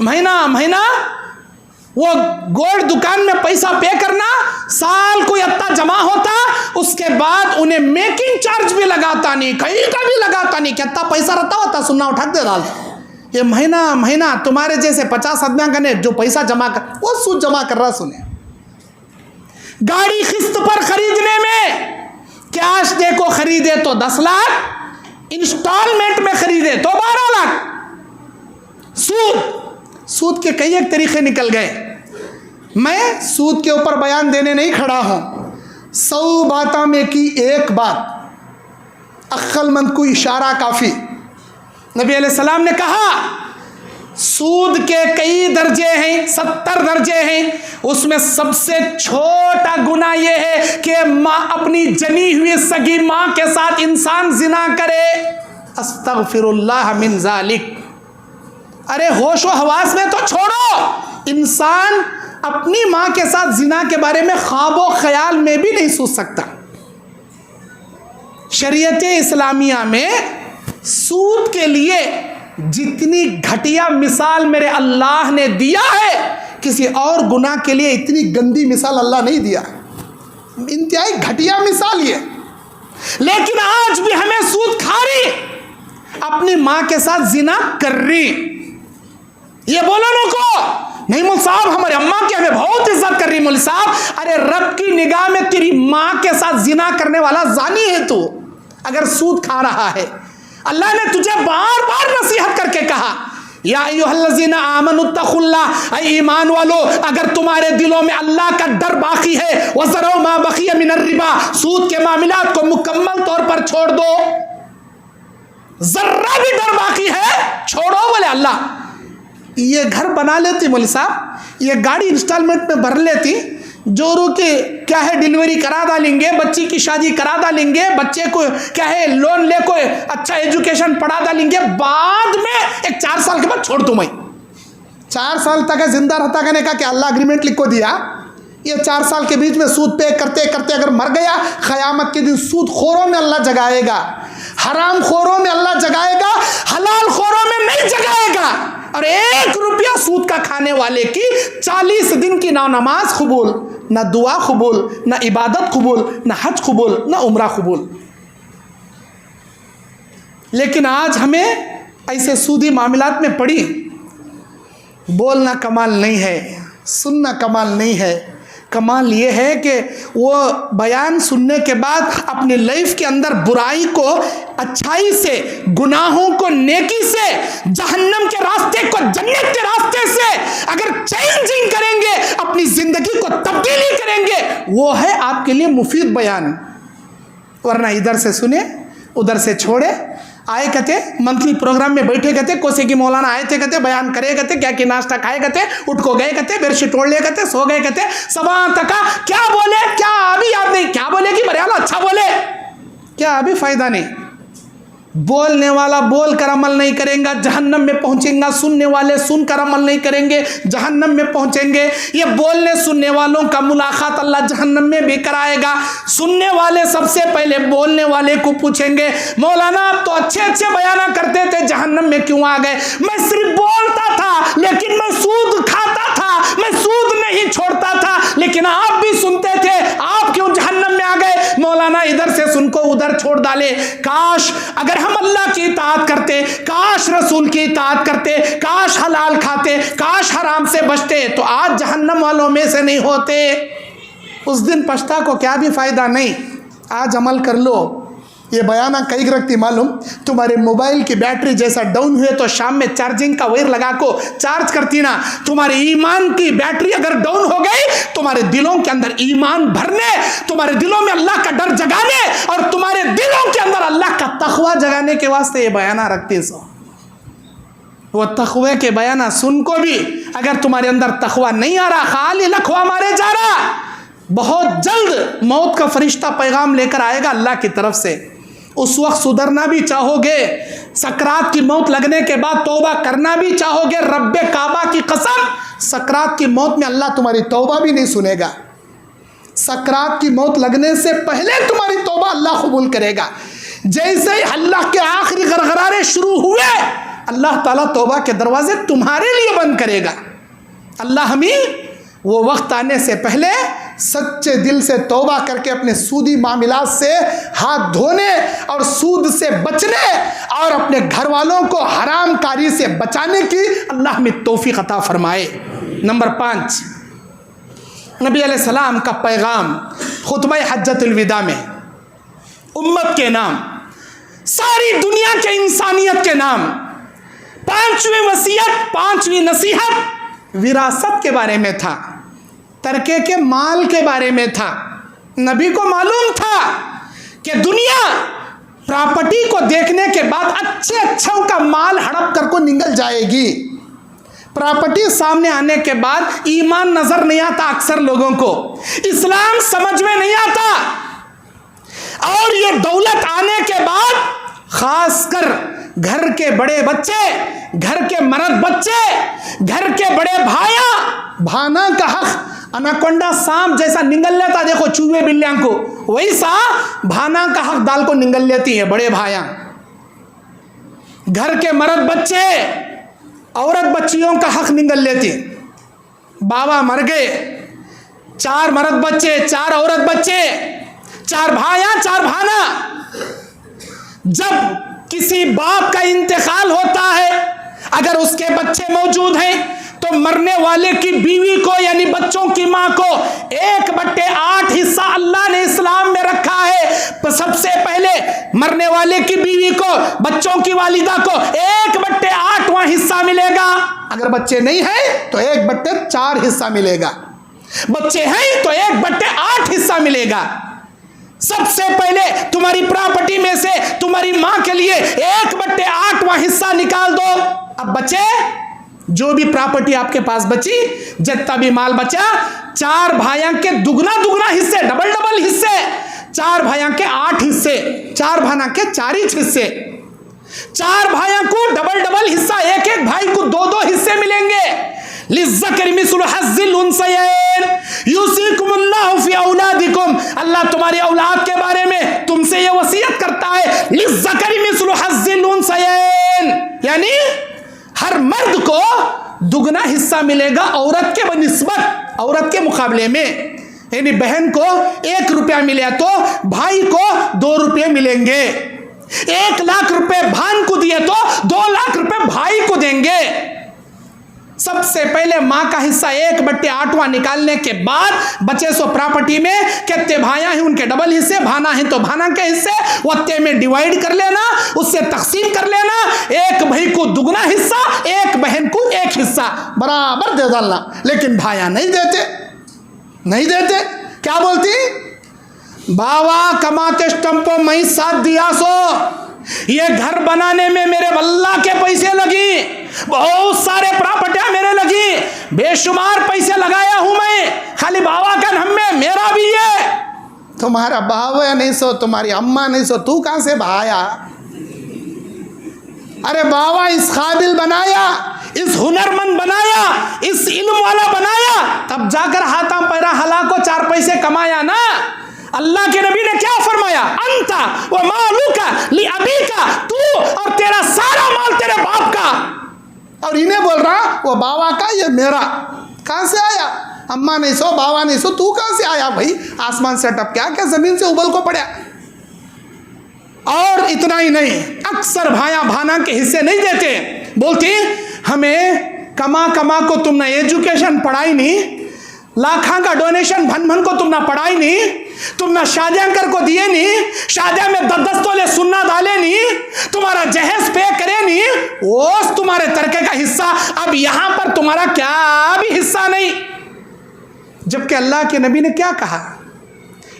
Speaker 1: महीना महीना वो गोल्ड दुकान में पैसा पे करना, साल को इतना जमा होता, उसके बाद उन्हें मेकिंग चार्ज भी लगाता नहीं, कहीं का भी लगाता नहीं, कितना पैसा रहता होता सुनना उठा दे डालता। ये महीना महीना तुम्हारे जैसे 50 आदमी का जो पैसा जमा कर वो सूद जमा कर रहा। सुने, गाड़ी किस्त पर खरीदने में कैश दे को खरीदे तो 10 लाख, इंस्टॉलमेंट में खरीदे तो 12 लाख। सूद के कई एक तरीके निकल गए। मैं सूद के ऊपर बयान देने नहीं खड़ा हूं, 100 बातों में की एक बात, अक्लमंद को इशारा काफी। नबी अलैहिस्सलाम ने कहा सूद के कई दर्जे हैं, 70 दर्जे हैं, उसमें सबसे छोटा गुनाह यह है कि माँ अपनी जनी हुई सगी माँ के साथ इंसान जिना करे। अस्तगफिरुल्लाह मिन ज़ालिक। अरे होश व हवास में तो छोड़ो, इंसान अपनी माँ के साथ जिना के बारे में ख्वाबो ख्याल में भी नहीं सोच सकता। शरीयत इस्लामिया में सूद के लिए जितनी घटिया मिसाल मेरे अल्लाह ने दिया है, किसी और गुनाह के लिए इतनी गंदी मिसाल अल्लाह नहीं दिया। इंतहाई घटिया मिसाल ये। लेकिन आज भी हमें सूद खारी, अपनी माँ के साथ जिना कर रही, ये बोलो नको नहीं मौलवी साहब हमारे अम्मा की हमें बहुत इज्जत कर रही। मौलवी साहब अरे रब की निगाह में तेरी माँ के साथ जिना करने वाला जानी है तू, अगर सूद खा रहा है। अल्लाह ने तुझे बार बार नसीहत करके कहा, या अय्युहल्लज़ीना आमनुत्तक़ुल्लाह, ऐ ईमान वालो अगर तुम्हारे दिलों में अल्लाह का डर बाकी है, वज़रो मा बक़िया मिनर रिबा, सूद के मामलात को मुकम्मल तौर पर छोड़ दो, जर्रा भी डर बाकी है छोड़ो। बोले अल्लाह ये घर बना लेती मौलवी साहब, ये गाड़ी इंस्टॉलमेंट में भर लेती, जोरों के क्या है डिलीवरी करा डालेंगे, बच्ची की शादी करा डालेंगे, बच्चे को क्या है लोन ले को अच्छा एजुकेशन पढ़ा डालेंगे, बाद में एक 4 साल के बाद छोड़ दूँ मैं। 4 साल तक जिंदा रहता कहने का कि अल्लाह एग्रीमेंट लिख को दिया, ये 4 साल के बीच में सूद पे करते करते अगर मर गया, क़यामत के दिन सूद खोरों में अल्लाह जगाएगा, हराम खोरों में अल्लाह जगाएगा, हलाल खोरों में नहीं जगाएगा। और 1 रुपया सूद का खाने वाले की 40 दिन की ना नमाज कबूल, ना दुआ कबूल, ना इबादत कबूल, ना हज कबूल, ना उम्रा कबूल। लेकिन आज हमें ऐसे सूदी मामलात में पड़ी, बोलना कमाल नहीं है, सुनना कमाल नहीं है, कमाल ये है कि वो बयान सुनने के बाद अपनी लाइफ के अंदर बुराई को अच्छाई से, गुनाहों को नेकी से, जहन्नम के रास्ते को जन्नत के रास्ते से अगर चेंजिंग करेंगे, अपनी जिंदगी को तब्दीली करेंगे, वो है आपके लिए मुफीद बयान। वरना इधर से सुने उधर से छोड़े, आए कहते मंथली प्रोग्राम में बैठे कहते, कोसे की मौलाना आए थे कहते, बयान करे कहते, क्या कि नाश्ता खाए कहते, उठ को गए कहते, बेडशीट ओढ़ ले कहते, सो गए कहते, सबा तक क्या बोले, क्या अभी याद नहीं, क्या बोले कि बरियाला अच्छा बोले, क्या अभी फायदा नहीं। बोलने वाला बोल कर अमल नहीं करेगा, जहन्नम में पहुंचेगा, सुनने वाले सुनकर अमल नहीं करेंगे, जहन्नम में पहुंचेंगे। ये बोलने सुनने वालों का मुलाकात अल्लाह जहन्नम में भी कराएगा। सुनने वाले सबसे पहले बोलने वाले को पूछेंगे, मौलाना आप तो अच्छे अच्छे बयाना करते थे, जहन्नम में क्यों आ गए? मैं सिर्फ बोलता था लेकिन मैं सूद खाता था, मैं सूद नहीं छोड़ता था, लेकिन आप भी सुनते थे, आप क्यों जहन्नम में आ गए? मौलाना इधर से सुन को उधर छोड़ डाले। काश अगर हम अल्लाह की इताअत करते, काश रसूल की इताअत करते, काश हलाल खाते, काश हराम से बचते, तो आज जहन्नम वालों में से नहीं होते। उस दिन पछता को क्या भी फायदा नहीं। आज अमल कर लो। ये बयाना कई रखती मालूम, तुम्हारे मोबाइल की बैटरी जैसा डाउन हुए तो शाम में चार्जिंग का वायर लगा को चार्ज करती ना, तुम्हारे ईमान की बैटरी अगर डाउन हो गई, तुम्हारे दिलों के अंदर ईमान भरने, तुम्हारे दिलों में अल्लाह का डर जगाने और तुम्हारे दिलों के अंदर अल्लाह का तकवा जगाने के वास्ते ये बयाना रखती सो। वो तकवे के बयाना सुन को भी अगर तुम्हारे अंदर तकवा नहीं आ रहा, खाली लखवा मारे जा रहा, बहुत जल्द मौत का फरिश्ता पैगाम लेकर आएगा अल्लाह की तरफ से। उस वक्त सुधरना भी चाहोगे, सकरात की मौत लगने के बाद तौबा करना भी चाहोगे, रब्बे काबा की कसम, सकरात की मौत में अल्लाह तुम्हारी तौबा भी नहीं सुनेगा। सकरात की मौत लगने से पहले तुम्हारी तौबा अल्लाह कबूल करेगा। जैसे ही अल्लाह के आखिरी गरगरारे शुरू हुए, अल्लाह ताला तौबा के दरवाजे तुम्हारे लिए बंद करेगा। अल्लाह हमें वो वक्त आने से पहले सच्चे दिल से तौबा करके अपने सूदी मामलात से हाथ धोने और सूद से बचने और अपने घर वालों को हराम कारी से बचाने की अल्लाह में तौफीक अता फरमाए। नंबर 5, नबी अलैहिस्सलाम का पैगाम खुतबा हज्जतुल विदा में उम्मत के नाम, सारी दुनिया के इंसानियत के नाम, 5वीं वसीयत, 5वीं नसीहत विरासत के बारे में था, तरके के माल के बारे में था। नबी को मालूम था कि दुनिया प्रॉपर्टी को देखने के बाद अच्छे अच्छों का माल हड़प कर को निकल जाएगी। प्रॉपर्टी सामने आने के बाद ईमान नजर नहीं आता अक्सर लोगों को, इस्लाम समझ में नहीं आता, और ये दौलत आने के बाद खासकर घर के बड़े बच्चे, घर के मर्द बच्चे, घर के बड़े भाया, भाना का हक अनाकोंडा सांप जैसा निगल लेता, देखो चूहे बिल्लियां को, वैसा भाना का हक दाल को निगल लेती है बड़े भाया। घर के मर्द बच्चे, औरत बच्चियों का हक निगल लेती। बाबा मर गए, 4 मर्द बच्चे, 4 औरत बच्चे, 4 भाया 4 भाना। जब किसी बाप का इंतकाल होता है, अगर उसके बच्चे मौजूद हैं तो मरने वाले की बीवी को यानी बच्चों की मां को 1/8 हिस्सा अल्लाह ने इस्लाम में रखा है। तो सबसे पहले मरने वाले की बीवी को, बच्चों की वालिदा को 1/8वां हिस्सा मिलेगा। अगर बच्चे नहीं हैं तो 1/4 हिस्सा मिलेगा, बच्चे हैं तो 1/8 हिस्सा मिलेगा। सबसे पहले तुम्हारी प्रॉपर्टी में से तुम्हारी मां के लिए 1/8वां हिस्सा निकाल दो। अब बचे जो भी प्रॉपर्टी आपके पास बची, जितना भी माल बचा, 4 भाइयों के दुगना हिस्से, डबल हिस्से, 4 भाइयों के 8 हिस्से, 4 भाइयों के 4 हिस्से, 4 भाइयों को डबल हिस्सा, एक भाई को 2 हिस्से मिलेंगे। लिज़्ज़करि मिस्लु हज़्ज़िल उन्सयैन यूसिकुमुल्लाहु फी औलादिकुम, अल्लाह तुम्हारी औलाद के बारे में तुमसे ये वसीयत करता है, लिज़्ज़करि मिस्लु हज़्ज़िल उन्सयैन, यानी हर मर्द को दुगना हिस्सा मिलेगा औरत के बनिस्बत, औरत के मुकाबले में। यानी बहन को 1 रुपया मिले तो भाई को 2 रुपये मिलेंगे। 1 लाख रुपए बहन को दिए तो 2 लाख रुपए भाई को देंगे। सबसे पहले मां का हिस्सा 1/8वां निकालने के बाद बचे सो प्रॉपर्टी में कितने भाइयां हैं उनके डबल हिस्से, भाना है तो भाना के हिस्से वत्ते में डिवाइड कर लेना, उससे तकसीम कर लेना। 1 भाई को दुगना हिस्सा, 1 बहन को 1 हिस्सा बराबर दे डालना। लेकिन भाइयां नहीं देते। क्या बोलती? बाबा कमाते स्टंपो मैं साथ दिया सो, ये घर बनाने में मेरे अल्लाह के पैसे लगी, बहुत सारे प्रॉपर्टियां मेरे लगी, बेशुमार पैसे लगाया हूं मैं, खाली बाबा का नाम में मेरा भी है। तुम्हारा बाबा नहीं सो, तुम्हारी अम्मा नहीं सो, तू कहां से भाया? अरे बाबा इस काबिल बनाया, इस हुनरमंद बनाया, इस इल्म वाला बनाया, तब जाकर हाथा पैरा हला को 4 पैसे कमाया ना। अल्लाह के नबी ने क्या फरमाया? अंता व मालूका ली अबीका, तू और तेरा सारा माल तेरे बाप का। और इन्हें बोल रहा वो बाबा का, ये मेरा। कहां से आया? अम्मा नहीं सो, बाबा नहीं सो, तू कहां से आया भाई? आसमान से टपका क्या जमीन से उबल को पड़ा? और इतना ही नहीं, अक्सर भाया भाना के हिस्से नहीं देते, बोलती हमें कमा को तुमने एजुकेशन पढ़ाई नहीं, लाखा का डोनेशन भन को तुमने पढ़ाई नहीं, तुमने शादियांकर को दिए नहीं, शादिया में 10 तोले सुन्ना डाले नहीं, तुम्हारा जहेज पे करे नहीं, वो तुम्हारे तरके का हिस्सा। अब यहां पर तुम्हारा क्या भी हिस्सा नहीं। जबकि अल्लाह के नबी ने क्या कहा?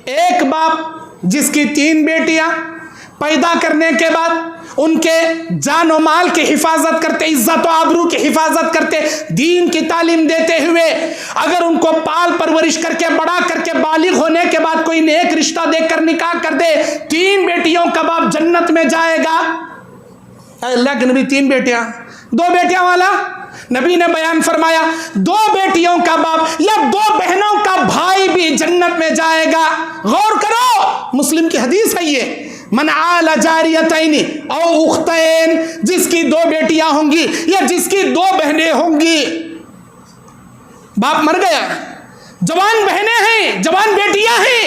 Speaker 1: एक बाप जिसकी 3 बेटियां पैदा करने के बाद उनके जान और माल की हिफाजत करते, इज्जत और आबरू की हिफाजत करते, दीन की तालीम देते हुए अगर उनको पाल परवरिश करके बड़ा करके बालिग होने के बाद कोई नेक रिश्ता देकर निकाह कर दे, 3 बेटियों का बाप जन्नत में जाएगा। अल्लाह के नबी 3 बेटियां, 2 बेटियां वाला नबी ने बयान फरमाया 2 बेटियों का बाप या 2 बहनों का भाई भी जन्नत में जाएगा। गौर करो, मुस्लिम की हदीस है ये, मन आला जारियतैन औ उख्तैन, जिसकी 2 बेटियां होंगी या जिसकी 2 बहनें होंगी, बाप मर गया, जवान बहनें हैं, जवान बेटियां हैं,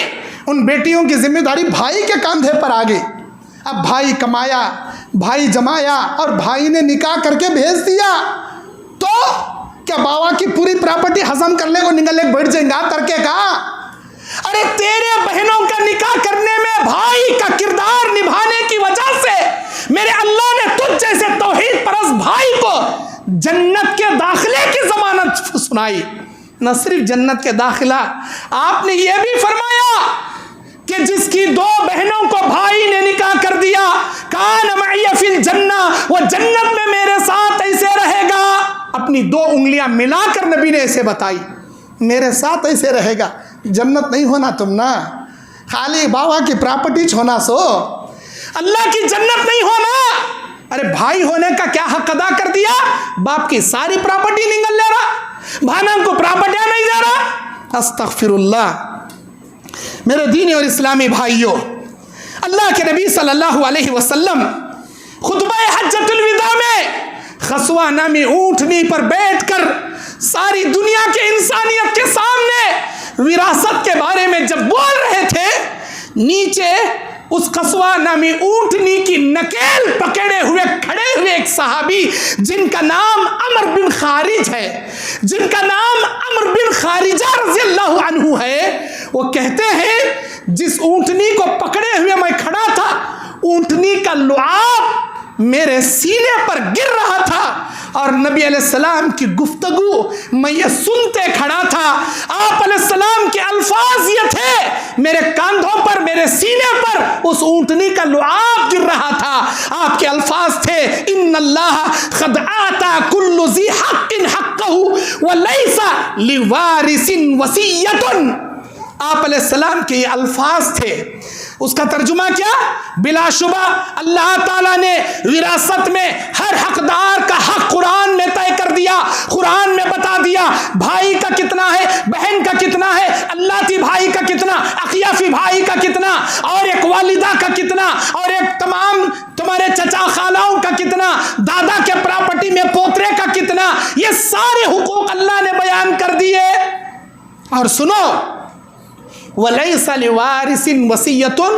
Speaker 1: उन बेटियों की जिम्मेदारी भाई के कंधे पर आ गई। अब भाई कमाया, भाई जमाया और भाई ने निकाह करके भेज दिया, तो क्या बाबा की पूरी प्रॉपर्टी हजम करने को निकल बैठ जाएगा तरके का? अरे तेरे बहनों का निकाह करने में भाई का किरदार निभाने की वजह से मेरे अल्लाह ने तुझ जैसे तौहीद परस्त भाई को जन्नत के दाखिले की जमानत सुनाई। न सिर्फ जन्नत के दाखिला, आपने यह भी फरमाया कि जिसकी 2 बहनों को भाई ने निकाह कर दिया, कान मइया फिल जन्ना, वो जन्नत में मेरे साथ ऐसे रहेगा। अपनी 2 उंगलियां मिलाकर नबी ने ऐसे बताई, मेरे साथ ऐसे रहेगा। जन्नत नहीं होना तुम ना, खाली बाबा की प्रॉपर्टी होना सो, अल्लाह की जन्नत नहीं होना। अरे भाई होने का क्या हक अदा कर दिया? बाप की सारी प्रॉपर्टी निकल ले रहा, भाना को प्रॉपर्टियां नहीं दे रहा। अस्तगफिरुल्लाह। मेरे दीनी और इस्लामी भाइयों, अल्लाह के नबी सल्लल्लाहु अलैहि वसल्लम खुतबा हज्जतुल विदा में खसवा नामी ऊंटनी पर बैठकर सारी दुनिया के इंसानियत के सामने विरासत के बारे में जब बोल रहे थे, नीचे उस कस्वा नामी ऊंटनी की नकेल पकड़े हुए खड़े हुए एक सहाबी जिनका नाम अमर बिन खारिज है, जिनका नाम अमर बिन खारिजा रज़ियल्लाहु अन्हु है, वो कहते हैं जिस ऊंटनी को पकड़े हुए मैं खड़ा था, ऊंटनी का लुआब मेरे सीने पर गिर रहा था और नबी अलैहिस्सलाम की गुफ्तगू मैं ये सुनते खड़ा था। आप अलैहिस्सलाम के अल्फाज ये थे, मेरे कंधों पर, मेरे सीने पर उस ऊंटनी का लुआब गिर रहा था। आपके अल्फाज थे, इन्नल्लाह क़द आता कुल्लु ज़ी हक़्क़िन हक़्क़हु व लैसा लिवारिसिन वसिय्यतुन। आप अलैहिस्सलाम के ये अल्फाज थे। उसका तर्जुमा क्या? बिलाशुबा अल्लाह ताला ने विरासत में हर हकदार का हक कुरान में तय कर दिया, कुरान में बता दिया। भाई का कितना है, बहन का कितना है, अल्लाती भाई का कितना, अखियाफी भाई का कितना, और एक वालिदा का कितना, और एक तमाम तुम्हारे चचा खालाओं का कितना, दादा के प्रॉपर्टी में पोतरे का कितना, ये सारे हुकूक अल्लाह ने बयान कर दिए। और सुनो, वलैसा लिवारिसिन वसियतुन,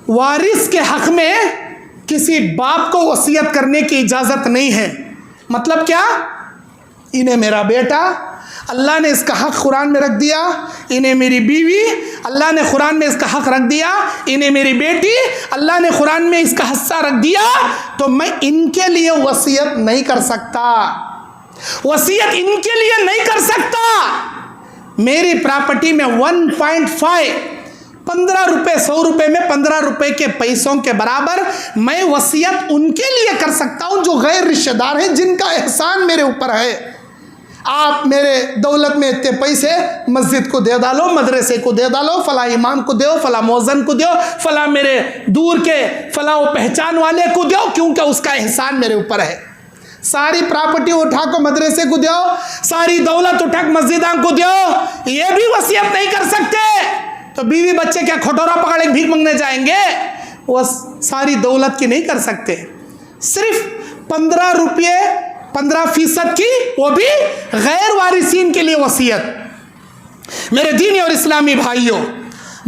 Speaker 1: वारिस के हक में किसी बाप को वसीयत करने की इजाज़त नहीं है। मतलब क्या? इन्हें मेरा बेटा अल्लाह ने इसका हक कुरान में रख दिया, इन्हें मेरी बीवी अल्लाह ने कुरान में इसका हक रख दिया, इन्हें मेरी बेटी अल्लाह ने कुरान में इसका हिस्सा रख दिया, तो मैं इनके लिए वसीयत नहीं कर सकता, वसीयत इनके लिए नहीं कर सकता। मेरी प्रॉपर्टी में 1.5 15 रुपये, 100 रुपये में 15 रुपये के पैसों के बराबर मैं वसीयत उनके लिए कर सकता हूं जो गैर रिश्तेदार हैं, जिनका एहसान मेरे ऊपर है। आप मेरे दौलत में इतने पैसे मस्जिद को दे डालो, मदरसे को दे डालो, फला इमाम को दो, फला मौज़न को दो, फला मेरे दूर के फला वो पहचान वाले को दो, क्योंकि उसका एहसान मेरे ऊपर है। सारी प्रॉपर्टी उठा को मदरसे को दो, सारी दौलत उठा के मस्जिदां को दो, ये भी वसीयत नहीं कर सकते। तो बीवी बच्चे क्या खटोरा पकड़ के भीख मांगने जाएंगे? वो सारी दौलत की नहीं कर सकते, सिर्फ 15 रुपये 15% की, वो भी गैर वारिसीन के लिए वसीयत। मेरे दीनी और इस्लामी भाइयों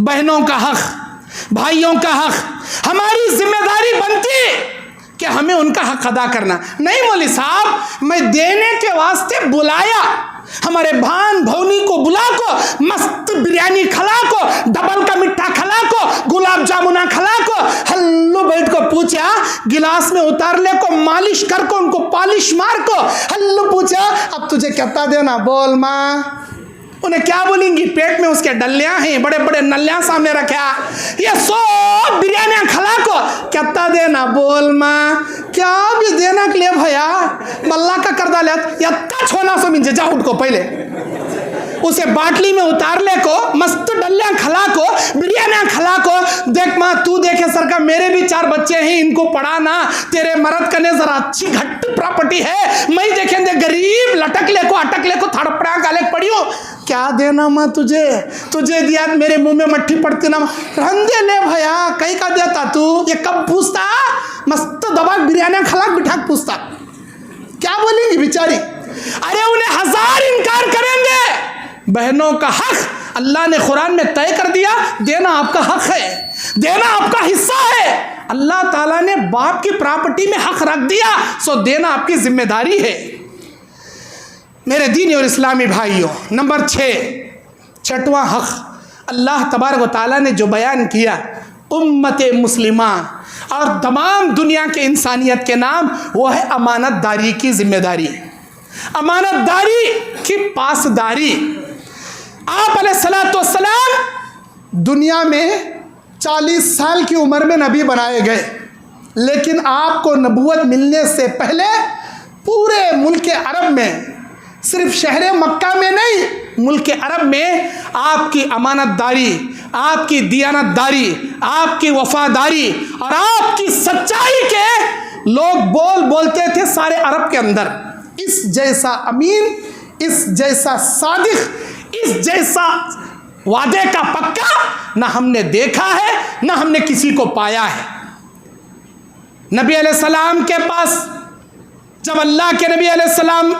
Speaker 1: बहनों का हक, भाइयों का हक, हमारी जिम्मेदारी बनती कि हमें उनका हक अदा करना। नहीं मौलवी साहब, मैं देने के वास्ते बुलाया, हमारे भान भौनी को बुला को, मस्त बिरयानी खिला को, डबल का मिठा खिला को, गुलाब जामुना खिला को, हल्लो बैठ को पूछा, गिलास में उतार ले को, मालिश कर को, उनको पॉलिश मार को, हल्लो पूछा अब तुझे कहता देना, बोल माँ। उन्हें क्या बोलेंगी? पेट में उसके डल्लियां हैं, बड़े बड़े नल्लियां सामने रखा, ये सो बिरयानियां खिला को, कहता देना, बोल माँ। क्या भी देना के लिए भैया मल्ला का कर डाले, यत्ता छोना सो मिंजे, जा उठ को पहले उसे बाटली में उतार ले को, मस्त डल्लियां खिला को, बिरयानियां खिला को, देख माँ तू देखे सरकार मेरे भी 4 बच्चे हैं, इनको पढ़ाना, तेरे मर्द कने जरा अच्छी घट प्रॉपर्टी है, मैं देखें दे गरीब लटक ले को, अटक ले को, थड़पड़ा गाले पड़ियो, क्या देना माँ तुझे, तुझे दिया मेरे मुंह में मट्ठी पड़ती ना, रंदे ले भैया, कहीं का देता तू, ये कब पूछता, मस्त दबा बिरयानियां खिला बिठा पूछता, क्या बोलेंगी बेचारी? अरे उन्हें 1000 इनकार करेंगे। बहनों का हक अल्लाह ने कुरान में तय कर दिया, देना आपका हक है, देना आपका हिस्सा है। अल्लाह ताला ने बाप की प्रॉपर्टी में हक रख दिया, सो देना आपकी जिम्मेदारी है। मेरे दीनी और इस्लामी भाइयों, नंबर 6वां हक अल्लाह तबारक व तआला ने जो बयान किया उम्मत मुस्लिमा और तमाम दुनिया के इंसानियत के नाम, वो है अमानतदारी की जिम्मेदारी, अमानतदारी की पासदारी। आप अलैहिस्सलातु वस्सलाम दुनिया में 40 साल की उम्र में नबी बनाए गए, लेकिन आपको नबूवत मिलने से पहले पूरे मुल्क अरब में, सिर्फ शहर मक्का में नहीं, मुल्क अरब में आपकी अमानतदारी, आपकी दियानतदारी, आपकी वफादारी और आपकी सच्चाई के लोग बोलते थे सारे अरब के अंदर। इस जैसा अमीन, इस जैसा सादिक, इस जैसा वादे का पक्का ना हमने देखा है, ना हमने किसी को पाया है। नबी अलैहिस्सलाम के पास जब अल्लाह के नबी अलैहिस्सलाम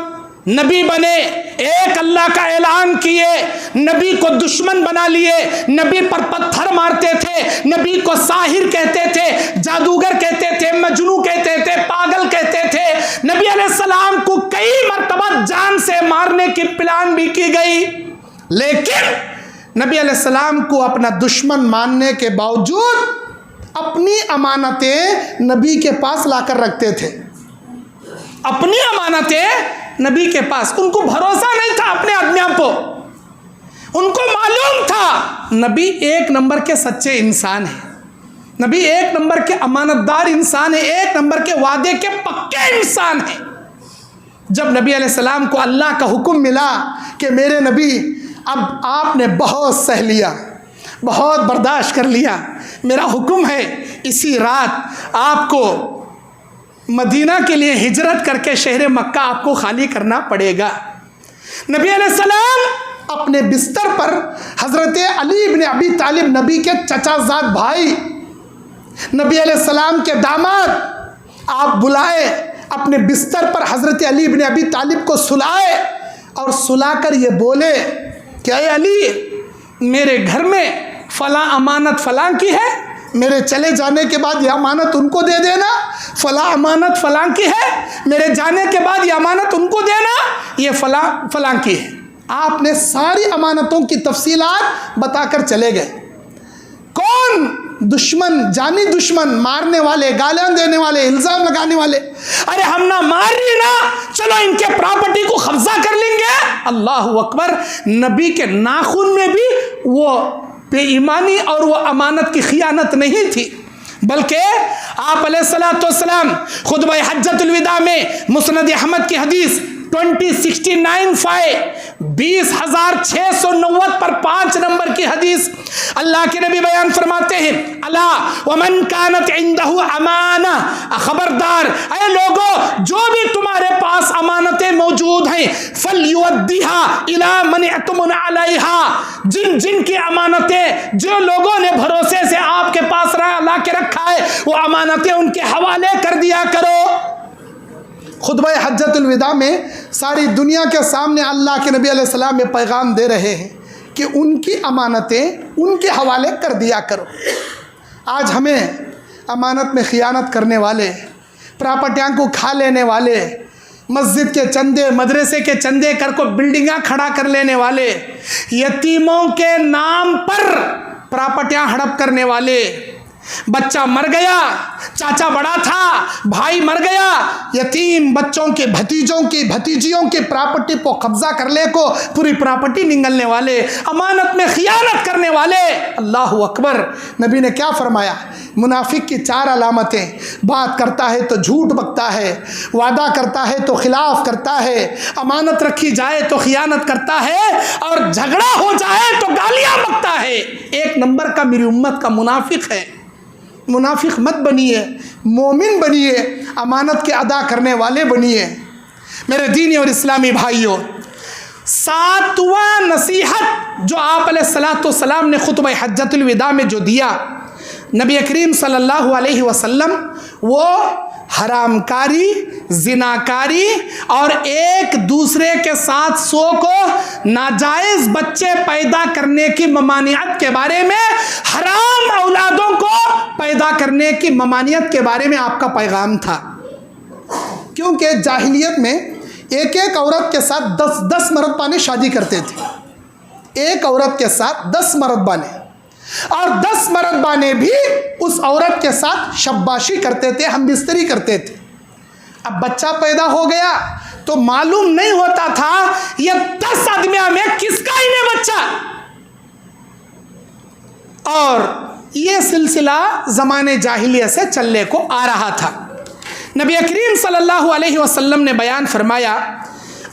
Speaker 1: नबी बने, एक अल्लाह का ऐलान किए, नबी को दुश्मन बना लिए, नबी पर पत्थर मारते थे, नबी को साहिर कहते थे, जादूगर कहते थे, मजनू कहते थे, पागल कहते थे। नबी अलैहिस्सलाम को कई मर्तबा जान से मारने की प्लान भी की गई, लेकिन नबी अलैहिस्सलाम को अपना दुश्मन मानने के बावजूद अपनी अमानतें नबी के पास लाकर रखते थे। अपनी अमानतें नबी के पास, उनको भरोसा नहीं था अपने आदमियों को। उनको मालूम था नबी एक नंबर के सच्चे इंसान हैं, नबी एक नंबर के अमानतदार इंसान है, एक नंबर के वादे के पक्के इंसान हैं। जब नबी अलैहिस्सलाम को अल्लाह का हुक्म मिला कि मेरे नबी अब आपने बहुत सह लिया, बहुत बर्दाश्त कर लिया, मेरा हुक्म है इसी रात आपको मदीना के लिए हिजरत करके शहर मक्का आपको खाली करना पड़ेगा। नबी अलैहिस्सलाम अपने बिस्तर पर हज़रत अली इब्न अबी तालिब, नबी के चचाजाद भाई, नबी अलैहिस्सलाम के दामाद, आप बुलाए अपने बिस्तर पर हज़रत अली इब्न अबी तालिब को सुलाए और सुलाकर ये बोले कि अरे अली, मेरे घर में फ़लाँ अमानत फ़लाँ की है, मेरे चले जाने के बाद ये अमानत उनको दे देना। फ़लाँ अमानत फ़लाँ की है, मेरे जाने के बाद ये अमानत उनको देना, ये फ़लाँ फ़लाँ की है। आपने सारी अमानतों की तफसीलात बताकर चले गए। कौन दुश्मन, जानी दुश्मन, मारने वाले, गालियाँ देने वाले, इल्ज़ाम लगाने वाले, अरे हम ना मार रही ना, चलो इनके प्रॉपर्टी को कब्जा कर लेंगे। अल्लाह अकबर। नबी के नाखून में भी वो बेईमानी और वो अमानत की खियानत नहीं थी, बल्कि आप अलैहिस्सलाम खुतबा हज्जतुल विदा में मुस्नद अहमद की हदीस 20,690 पर 5 नंबर की हदीस, अल्लाह के नबी बयान फरमाते हैं, अला वमन कानत इंदहु अमाना, खबरदार ऐ लोगों, जो भी तुम्हारे पास अमानतें मौजूद हैं, फलयुद्दिहा इला मन अतमन अलैहा, जिन जिन की अमानतें, जो लोगों ने भरोसे से आपके पास ला के रखा है, वो अमानतें उनके हवाले कर दिया करो। खुतबा हज्जतुल विदा में सारी दुनिया के सामने अल्लाह के नबी अलैहिस्सलाम में पैगाम दे रहे हैं कि उनकी अमानतें उनके हवाले कर दिया करो। आज हमें अमानत में खियानत करने वाले, प्रॉपर्टियाँ को खा लेने वाले, मस्जिद के चंदे, मदरसे के चंदे कर को बिल्डिंगां खड़ा कर लेने वाले, यतीमों के नाम पर प्रॉपर्टियाँ हड़प करने वाले, बच्चा मर गया, चाचा बड़ा था, भाई मर गया, यतीम बच्चों के, भतीजों की, भतीजियों की प्रॉपर्टी को कब्जा कर ले को पूरी प्रॉपर्टी निगलने वाले, अमानत में खियानत करने वाले। अल्लाह अकबर। नबी ने क्या फरमाया? मुनाफिक की 4 अलामतें, बात करता है तो झूठ बकता है, वादा करता है तो खिलाफ करता है, अमानत रखी जाए तो खियानत करता है, और झगड़ा हो जाए तो गालियाँ बकता है। एक नंबर का मेरी उम्मत का मुनाफिक है। मुनाफिक मत बनिए, मोमिन बनिए, अमानत के अदा करने वाले बनिए। मेरे दीनी और इस्लामी भाइयों, 7वां नसीहत जो आप अलैहिस्सलाम ने खुतबा हज्जतुल विदा में जो दिया, नबी करीम सल्लल्लाहु अलैहि वसल्लम, वो हरामकारी, जिनाकारी और एक दूसरे के साथ सो को नाजायज़ बच्चे पैदा करने की ममानियत के बारे में, हराम औलादों को पैदा करने की ममानियत के बारे में आपका पैगाम था। क्योंकि जाहिलियत में एक एक औरत के साथ 10-10 मर्द पाने शादी करते थे। एक औरत के साथ 10 मर्द बाने, और 10 मर्द बाने भी उस औरत के साथ शब्बाशी करते थे, हम बिस्तरी करते थे। अब बच्चा पैदा हो गया तो मालूम नहीं होता था ये 10 आदमियों में किसका इन्हें बच्चा, और ये सिलसिला ज़माने जाहिलियत से चलने को आ रहा था। नबी करीम सल्लल्लाहु अलैहि वसल्लम ने बयान फरमाया,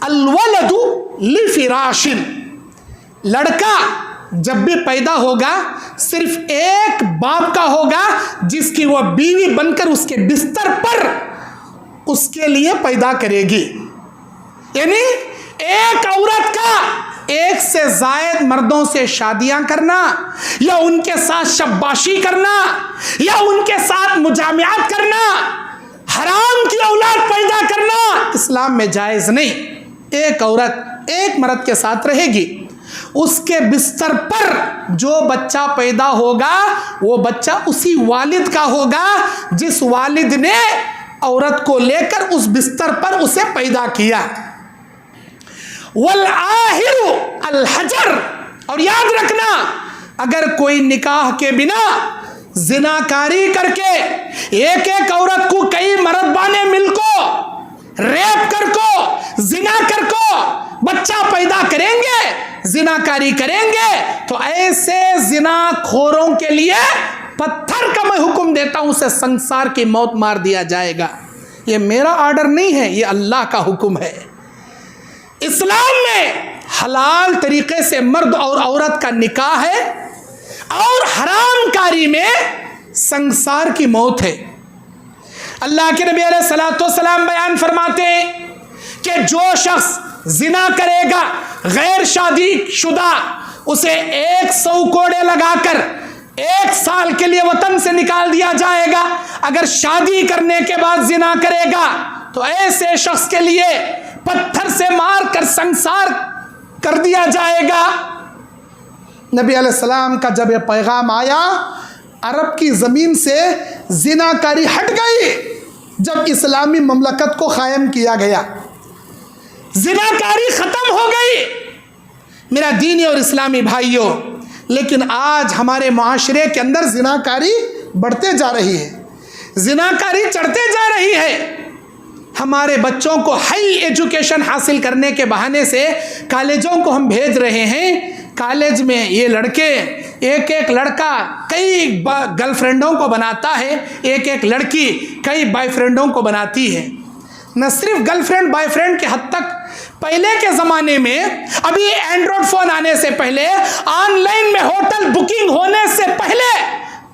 Speaker 1: अलवलदु लिफिराशिन, लड़का जब भी पैदा होगा सिर्फ एक बाप का होगा, जिसकी वह बीवी बनकर उसके बिस्तर पर उसके लिए पैदा करेगी। यानी एक औरत का एक से जायद मर्दों से शादियां करना, या उनके साथ शब्बाशी करना, या उनके साथ मुजामियात करना, हराम की औलाद पैदा करना इस्लाम में जायज़ नहीं। एक औरत एक मर्द के साथ रहेगी, उसके बिस्तर पर जो बच्चा पैदा होगा वो बच्चा उसी वालिद का होगा जिस वालिद ने औरत को लेकर उस बिस्तर पर उसे पैदा किया। वल आहिरु अल हजर, और याद रखना अगर कोई निकाह के बिना जिनाकारी करके एक एक औरत को कई मर्दबाने मिलको रेप कर को जिना कर को बच्चा पैदा करेंगे, जिनाकारी करेंगे, तो ऐसे जिनाखोरों के लिए पत्थर का मैं हुक्म देता हूं, उसे संसार की मौत मार दिया जाएगा। ये मेरा ऑर्डर नहीं है, ये अल्लाह का हुक्म है। इस्लाम में हलाल तरीके से मर्द और औरत का निकाह है और हरामकारी में संसार की मौत है। अल्लाह के नबी अलैहिस्सलाम बयान फरमाते हैं कि जो शख्स जिना करेगा गैर शादीशुदा, उसे 100 कोड़े लगाकर 1 साल के लिए वतन से निकाल दिया जाएगा। अगर शादी करने के बाद जिना करेगा तो ऐसे शख्स के लिए पत्थर से मार कर संसार कर दिया जाएगा। नबी अलैहिस्सलाम का जब यह पैगाम आया, अरब की ज़मीन से जिनाकारी हट गई। जब इस्लामी ममलकत को कायम किया गया, जिनाकारी ख़त्म हो गई। मेरा दीनी और इस्लामी भाइयों, लेकिन आज हमारे माशरे के अंदर जिनाकारी बढ़ते जा रही है, जिनाकारी चढ़ते जा रही है। हमारे बच्चों को हाई एजुकेशन हासिल करने के बहाने से कॉलेजों को हम भेज रहे हैं। कॉलेज में ये लड़के, एक एक लड़का कई गर्लफ्रेंडों को बनाता है, एक एक लड़की कई बॉयफ्रेंडों को बनाती है। न सिर्फ गर्लफ्रेंड बॉयफ्रेंड के हद तक, पहले के ज़माने में, अभी एंड्रॉयड फ़ोन आने से पहले, ऑनलाइन में होटल बुकिंग होने से पहले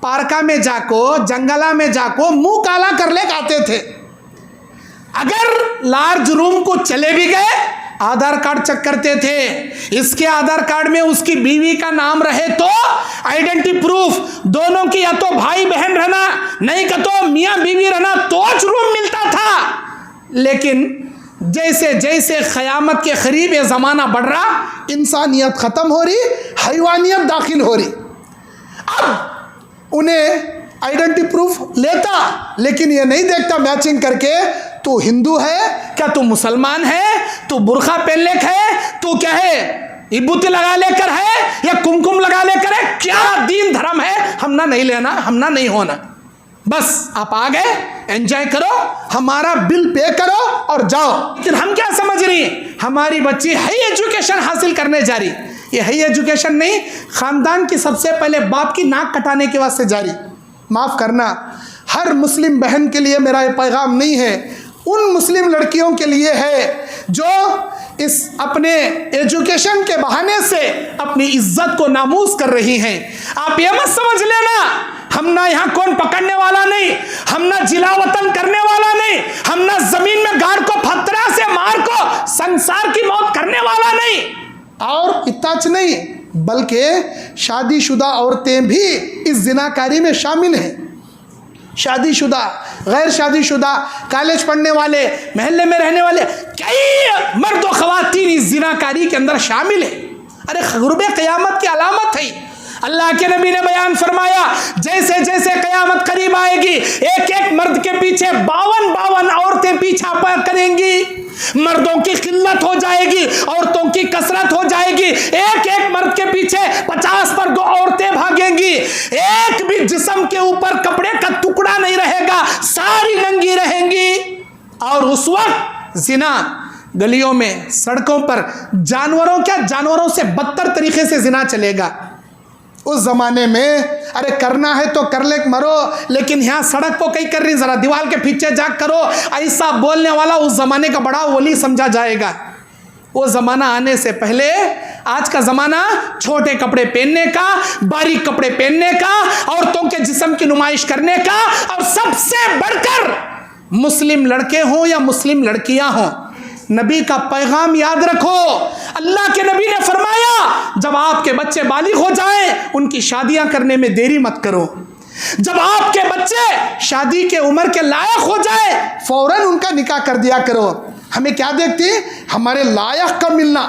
Speaker 1: पार्का में जाको, जंगला में जाको मुंह काला कर ले आते थे। अगर लार्ज रूम को चले भी गए, आधार कार्ड चेक करते थे। इसके आधार कार्ड में उसकी बीवी का नाम रहे तो आइडेंटिटी प्रूफ, दोनों की या तो भाई बहन रहना, नहीं का तो मियाँ बीवी रहना, तो रूम मिलता था। लेकिन जैसे जैसे क़यामत के करीब ये ज़माना बढ़ रहा, इंसानियत ख़त्म हो रही, हैवानियत दाखिल हो रही। अब उन्हें आइडेंटिटी प्रूफ लेता, लेकिन ये नहीं देखता मैचिंग करके तू हिंदू है क्या, तू मुसलमान है, तू बुर्खा पहन लेकर है, तू क्या है इबूती लगा लेकर है या कुमकुम लगा लेकर है, क्या दीन धर्म है, हमना नहीं लेना, हमना नहीं होना। बस आप आ गए, एंजॉय करो, हमारा बिल पे करो और जाओ। लेकिन हम क्या समझ रही हैं, हमारी बच्ची हाई एजुकेशन हासिल करने जा रही। ये हाई एजुकेशन नहीं, खानदान की सबसे पहले बाप की नाक कटाने के वास्ते जा रही। माफ़ करना, हर मुस्लिम बहन के लिए मेरा ये पैगाम नहीं है, उन मुस्लिम लड़कियों के लिए है जो इस अपने एजुकेशन के बहाने से अपनी इज्जत को नामूस कर रही हैं। आप ये मत समझ लेना हम ना यहाँ कौन पकड़ने वाला नहीं, हम ना जिला वतन करने वाला नहीं, हम ना जमीन में गाड़ को फतरा से मार को संसार की मौत करने वाला नहीं। और इत्ताच नहीं, बल्कि शादीशुदा औरतें भी इस जिनाकारी में शामिल हैं। शादीशुदा, गैर शादीशुदा, कॉलेज पढ़ने वाले, महल्ले में रहने वाले कई मर्द और ख़वातीन इस जिनाकारी के अंदर शामिल है। अरे गुरबे क़यामत की अलामत है। अल्लाह के नबी ने बयान फरमाया, जैसे जैसे क़यामत करीब आएगी, एक एक मर्द के पीछे 52 औरतें पीछा करेंगी। मर्दों की किल्लत हो जाएगी, औरतों की कसरत हो जाएगी। एक एक मर्द के पीछे 50 पर 2 औरतें भागेंगी। एक भी जिस्म के ऊपर कपड़े का टुकड़ा नहीं रहेगा, सारी नंगी रहेंगी। और उस वक्त जिना गलियों में, सड़कों पर, जानवरों से बदतर तरीके से जिना चलेगा। उस जमाने में अरे करना है तो कर ले मरो, लेकिन यहाँ सड़क को कहीं कर रही, जरा दीवार के पीछे जाग करो, ऐसा बोलने वाला उस जमाने का बड़ा वली समझा जाएगा। वो ज़माना आने से पहले आज का ज़माना छोटे कपड़े पहनने का, बारीक कपड़े पहनने का, औरतों के जिस्म की नुमाइश करने का, और सबसे बढ़कर मुस्लिम लड़के हों या मुस्लिम लड़कियां हों, नबी का पैगाम याद रखो। अल्लाह के नबी ने फरमाया, जब आपके बच्चे बालिग हो जाएं, उनकी शादियां करने में देरी मत करो। जब आपके बच्चे शादी के उम्र के लायक हो जाए, फौरन उनका निकाह कर दिया करो। हमें क्या देखती है? हमारे लायक का मिलना,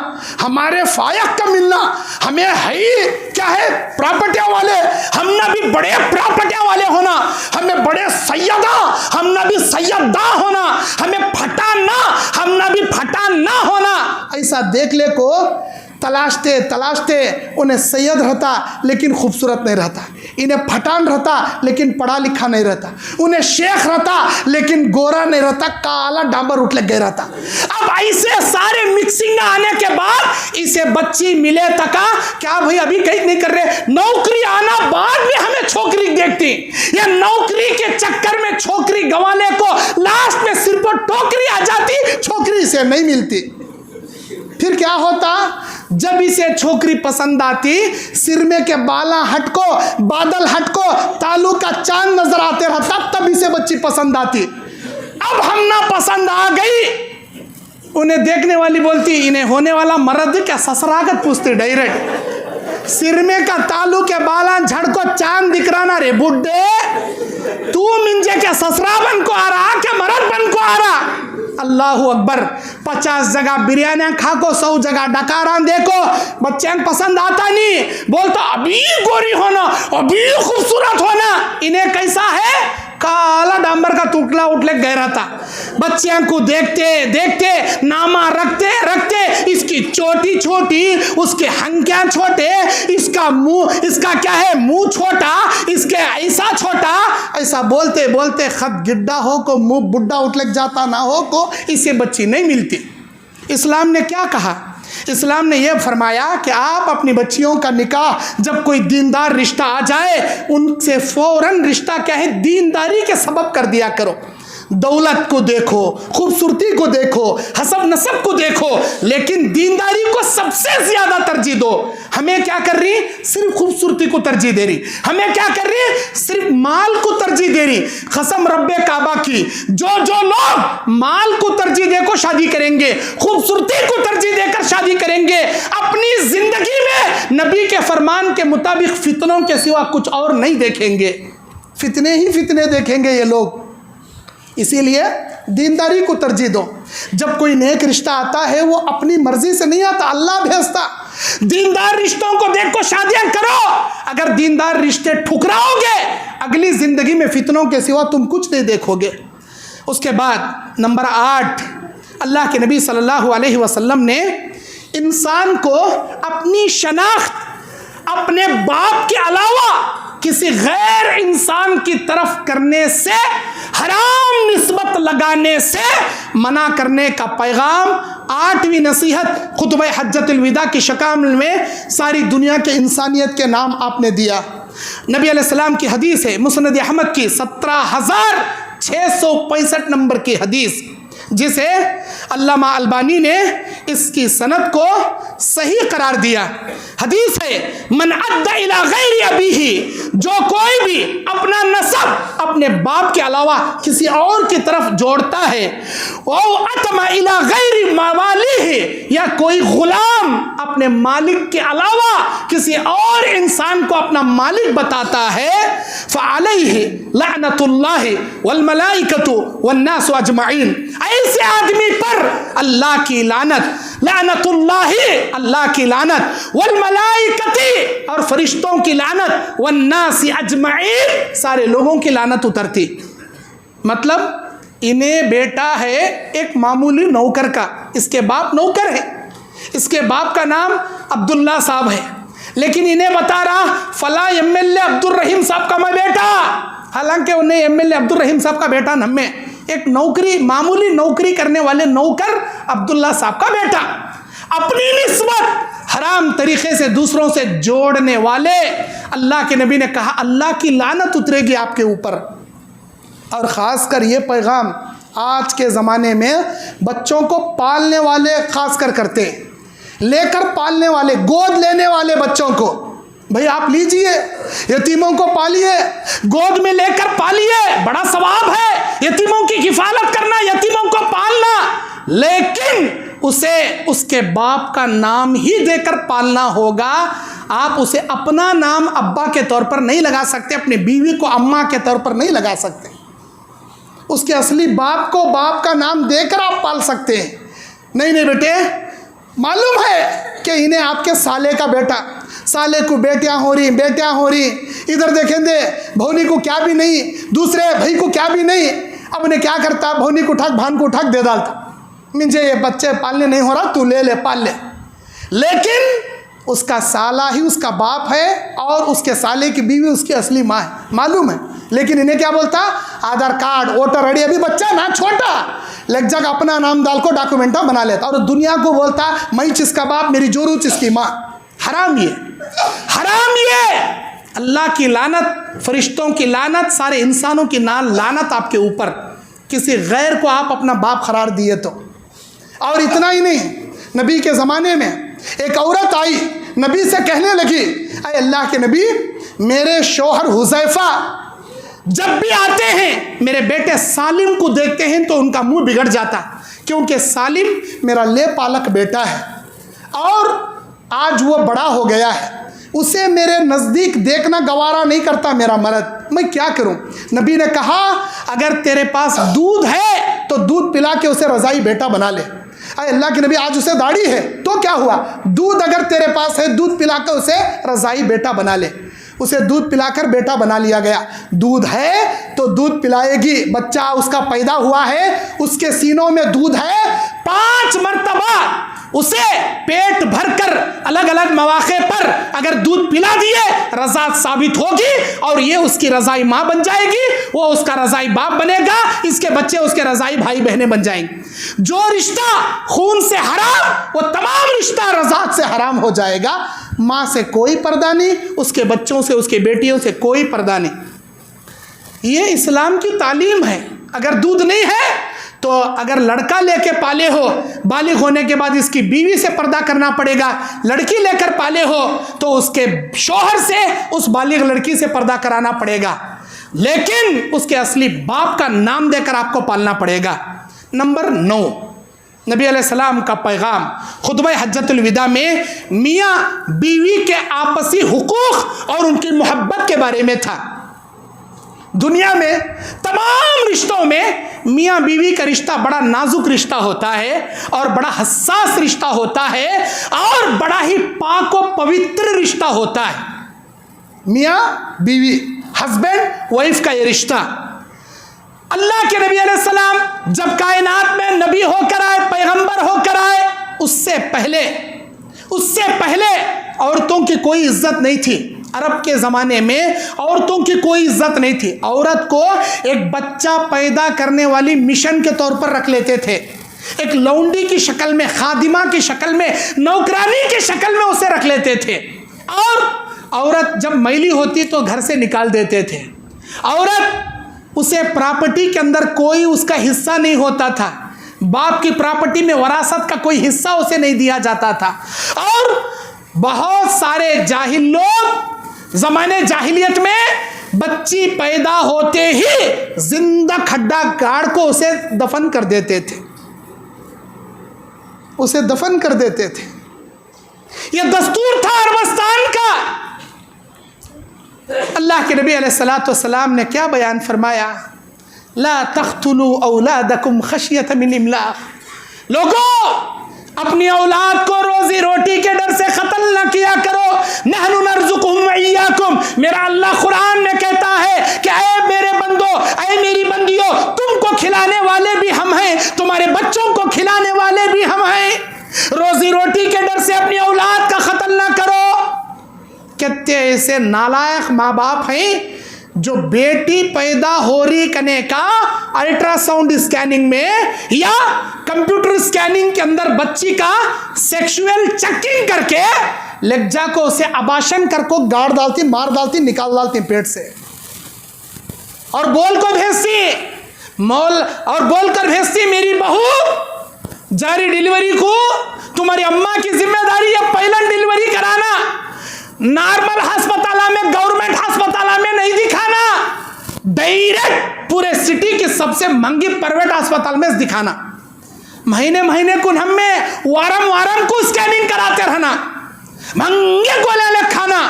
Speaker 1: हमारे फायक का मिलना। हमें है ही क्या है? प्रॉपर्टियां वाले, हम ना भी बड़े प्रॉपर्टियां वाले होना, हमें बड़े सैयदा, हम ना भी सैयदा होना, हमें फटाना, हम ना भी फटाना होना। ऐसा देख ले को तलाशते तलाशते उन्हें सैयद रहता लेकिन खूबसूरत नहीं रहता, इन्हें फटान रहता लेकिन पढ़ा लिखा नहीं रहता, उन्हें शेख रहता लेकिन गोरा नहीं रहता, काला डांबर उठ लग गया रहता। अब ऐसे सारे मिक्सिंग आने के बाद इसे बच्ची मिले तका क्या भाई अभी कहीं नहीं कर रहे, नौकरी आना बाद में हमें छोकरी देखती, या नौकरी के चक्कर में छोकरी गंवाने को लास्ट में सिर पर टोकरी आ जाती, छोकरी से नहीं मिलती। फिर क्या होता? जब इसे छोकरी पसंद आती, सिर में के बाला हटको, बादल हटको, तालू का चांद नजर आते रहता, तब इसे बच्ची पसंद आती। अब हम ना पसंद आ गई, उन्हें देखने वाली बोलती इन्हें होने वाला मर्द क्या? ससरागत पूछती डायरेक्ट। सिर में का तालू के बाला झड़को चांद दिख रहा ना रे बुड्ढे, तू मिंजे क्या ससरा बन को आ रहा, क्या मर्द बन को आ रहा? अल्लाहु अकबर। 50 जगह बिरयानियां खा को 100 जगह डकारा देखो, बच्चे पसंद आता नहीं, बोलता अभी गोरी होना, अभी खूबसूरत होना। इन्हें कैसा है? काला डांबर का टुकड़ा उठले गया रहता। बच्चियां को देखते देखते नामा रखते रखते इसकी चोटी छोटी, उसके हंकियां छोटे, इसका मुंह, इसका क्या है मुंह छोटा, इसके ऐसा छोटा, ऐसा बोलते बोलते खत गिड्डा हो को मुंह बुड्ढा उठ लग जाता ना हो को इसे बच्ची नहीं मिलती। इस्लाम ने क्या कहा? इस्लाम ने यह फरमाया कि आप अपनी बच्चियों का निकाह जब कोई दीनदार रिश्ता आ जाए, उनसे फौरन रिश्ता क्या है? दीनदारी के सबब कर दिया करो। दौलत को देखो, खूबसूरती को देखो, हसब नसब को देखो, लेकिन दीनदारी को सबसे ज्यादा तरजीह दो। हमें क्या कर रही? सिर्फ खूबसूरती को तरजीह दे रही। हमें क्या कर रही? सिर्फ माल को तरजीह दे रही। कसम रब्बे काबा की, जो जो लोग माल को तरजीह देकर शादी करेंगे, खूबसूरती को तरजीह देकर शादी करेंगे, अपनी जिंदगी में नबी के फरमान के मुताबिक फितनों के सिवा कुछ और नहीं देखेंगे, फितने ही फितने देखेंगे ये लोग। इसीलिए दीनदारी को तरजीह दो। जब कोई नेक रिश्ता आता है वो अपनी मर्जी से नहीं आता, अल्लाह भेजता। दीनदार रिश्तों को देखो शादियां करो। अगर दीनदार रिश्ते ठुकराओगे, अगली जिंदगी में फितनों के सिवा तुम कुछ नहीं देखोगे। उसके बाद नंबर 8, अल्लाह के नबी सल्लल्लाहु अलैहि वसल्लम ने इंसान को अपनी शनाख्त अपने बाप के अलावा किसी गैर इंसान की तरफ करने से, हराम निस्बत लगाने से मना करने का पैगाम 8वीं नसीहत खुतबा हज्जतुल विदा की शक्ल में सारी दुनिया के इंसानियत के नाम आपने दिया। नबी अलैहिस्सलाम की हदीस है, मुस्नद अहमद की 17,665 नंबर की हदीस, जिसे अल्लामा अलबानी ने इसकी सनद को सही करार दिया। हदीस है, मन अद्दा इला गैरि अबीही, जो कोई भी अपना नसब अपने बाप के अलावा किसी और की तरफ जोड़ता है, वो अतमा इला गैरि मवालिही, या कोई गुलाम अपने मालिक के अलावा किसी और इंसान को अपना मालिक बताता है, फअलैहि लअनतुल्लाहि वल मलाइकतु वन नास अजमईन, ऐसे आदमी पर अल्लाह की लानत, लानतुल्लाहि अल्लाह की लानत, वल मलाइकती और फरिश्तों की लानत, वन नास अजमईन सारे लोगों की लानत उतरती। मतलब इन्हें बेटा है एक मामूली नौकर का, इसके बाप नौकर है, इसके बाप का नाम अब्दुल्ला साहब है, लेकिन इन्हें बता रहा फला एमएलए अब्दुल रहीम साहब का मैं बेटा, हालांकि उन्हें एमएलए अब्दुल रहीम साहब का बेटा न, में एक नौकरी, मामूली नौकरी करने वाले नौकर अब्दुल्ला साहब का बेटा। अपनी निस्बत हराम तरीके से दूसरों से जोड़ने वाले, अल्लाह के नबी ने कहा अल्लाह की लानत उतरेगी आपके ऊपर। और ख़ासकर ये पैगाम आज के ज़माने में बच्चों को पालने वाले खासकर करते हैं, लेकर पालने वाले, गोद लेने वाले बच्चों को, भाई आप लीजिए, यतीमों को पालिए, गोद में लेकर पालिए, बड़ा सवाब है यतीमों की किफालत करना, यतीमों को पालना, लेकिन उसे उसके बाप का नाम ही देकर पालना होगा। आप उसे अपना नाम अब्बा के तौर पर नहीं लगा सकते, अपनी बीवी को अम्मा के तौर पर नहीं लगा सकते।
Speaker 2: उसके असली बाप को बाप का नाम देकर आप पाल सकते हैं। नहीं बेटे, मालूम है कि इन्हें आपके साले का बेटा, साले को बेटियां हो रही, इधर देखेंगे भौनी को क्या भी नहीं, दूसरे भाई को क्या भी नहीं। अब उन्हें क्या करता, भौनी को उठाक भान को उठाक दे डालता, मुझे ये बच्चे पालने नहीं हो रहा, तू ले ले पाल ले। लेकिन उसका साला ही उसका बाप है और उसके साले की बीवी उसकी असली माँ है, मालूम है। लेकिन इन्हें क्या बोलता, आधार कार्ड वोटर आईडी, अभी बच्चा ना छोटा, लग जग अपना नाम डाल को डॉक्यूमेंटा बना लेता और दुनिया को बोलता मैं जिसका बाप, मेरी जोरू जिसकी माँ। हराम ये, हराम ये। अल्लाह की लानत, फरिश्तों की लानत, सारे इंसानों की लानत आपके ऊपर, किसी गैर को आप अपना बाप करार दिए तो। और इतना ही नहीं, नबी के ज़माने में एक औरत आई, नबी से कहने लगी, अरे अल्लाह के नबी, मेरे शौहर हुज़ैफा जब भी आते हैं मेरे बेटे सालिम को देखते हैं तो उनका मुंह बिगड़ जाता, क्योंकि सालिम मेरा ले पालक बेटा है और आज वो बड़ा हो गया है, उसे मेरे नज़दीक देखना गवारा नहीं करता मेरा मर्द, मैं क्या करूं। नबी ने कहा, अगर तेरे पास दूध है तो दूध पिला के उसे रज़ाई बेटा बना ले। अरे अल्लाह के नबी, आज उसे दाढ़ी है तो क्या हुआ, दूध अगर तेरे पास है, दूध पिलाकर उसे रज़ाई बेटा बना ले। उसे दूध पिलाकर बेटा बना लिया गया। दूध है तो दूध पिलाएगी, बच्चा उसका पैदा हुआ है, उसके सीनों में दूध है, 5 मर्तबा उसे पेट भरकर अलग अलग मौके पर अगर दूध पिला दिए, रज़ात साबित होगी और ये उसकी रज़ाई माँ बन जाएगी, वो उसका रज़ाई बाप बनेगा, इसके बच्चे उसके रज़ाई भाई बहनें बन जाएंगे। जो रिश्ता खून से हराम, वो तमाम रिश्ता रज़ात से हराम हो जाएगा। माँ से कोई पर्दा नहीं, उसके बच्चों से, उसके बेटियों से कोई पर्दा नहीं। ये इस्लाम की तालीम है। अगर दूध नहीं है तो अगर लड़का लेके पाले हो, बालिग होने के बाद इसकी बीवी से पर्दा करना पड़ेगा। लड़की लेकर पाले हो तो उसके शौहर से, उस बालिग लड़की से पर्दा कराना पड़ेगा, लेकिन उसके असली बाप का नाम देकर आपको पालना पड़ेगा। नंबर 9, नबी अलैहिस्सलाम का पैगाम खुतबा हज्जतुल विदा में मियाँ बीवी के आपसी हुकूक और उनकी मोहब्बत के बारे में था। दुनिया में तमाम रिश्तों में मियाँ बीवी का रिश्ता बड़ा नाजुक रिश्ता होता है और बड़ा हसास रिश्ता होता है और बड़ा ही पाक और पवित्र रिश्ता होता है। मियाँ बीवी, हस्बैंड वाइफ का ये रिश्ता। अल्लाह के नबी अलैहिस्सलाम जब कायनात में नबी होकर आए, पैगंबर होकर आए, उससे पहले औरतों की कोई इज्जत नहीं थी। अरब के ज़माने में औरतों की कोई इज्जत नहीं थी। औरत को एक बच्चा पैदा करने वाली मिशन के तौर पर रख लेते थे, एक लौंडी की शक्ल में, खादिमा की शक्ल में, नौकरानी की शक्ल में उसे रख लेते थे। और औरत जब मैली होती तो घर से निकाल देते थे। औरत, उसे प्रॉपर्टी के अंदर कोई उसका हिस्सा नहीं होता था, बाप की प्रॉपर्टी में वरासत का कोई हिस्सा उसे नहीं दिया जाता था। और बहुत सारे जाहिल लोग ज़माने जाहिलियत में बच्ची पैदा होते ही जिंदा खड्डा गाड़ को उसे दफन कर देते थे, उसे दफन कर देते थे। यह दस्तूर था अरबस्तान का। अल्लाह के नबी अलैहिस्सलातु वस्सलाम ने क्या बयान फरमाया, ला तख्तुलू औलादकुम खशियत मिन इमलाक। लोगों, अपनी औलाद को रोजी रोटी के डर से कत्ल न किया करो। नहनु नरजुकुहुम व इय्याकुम, मेरा अल्लाह कुरान में कहता है कि ऐ मेरे बंदो, ऐ मेरी बंदियों, तुमको खिलाने वाले भी हम हैं, तुम्हारे बच्चों को खिलाने वाले भी हम हैं। रोजी रोटी के डर से अपनी औलाद का कत्ल न करो। कितने ऐसे नालायक माँ बाप हैं जो बेटी पैदा हो रही करने का अल्ट्रासाउंड स्कैनिंग में या कंप्यूटर स्कैनिंग के अंदर बच्ची का सेक्सुअल चेकिंग करके लज्जा को उसे अबाशन कर को गाड़ डालती, मार डालती, निकाल डालती पेट से, और बोल कर भेजती मेरी बहू जारी डिलीवरी को तुम्हारी अम्मा की जिम्मेदारी है पहला डिलीवरी कराना, नॉर्मल अस्पताल में, गवर्नमेंट अस्पताल में नहीं दिखाना, डायरेक्ट पूरे सिटी की सबसे महंगी प्राइवेट अस्पताल में दिखाना। महीने महीने को हमें वारम को स्कैनिंग कराते रहना, महंगे गोले खाना।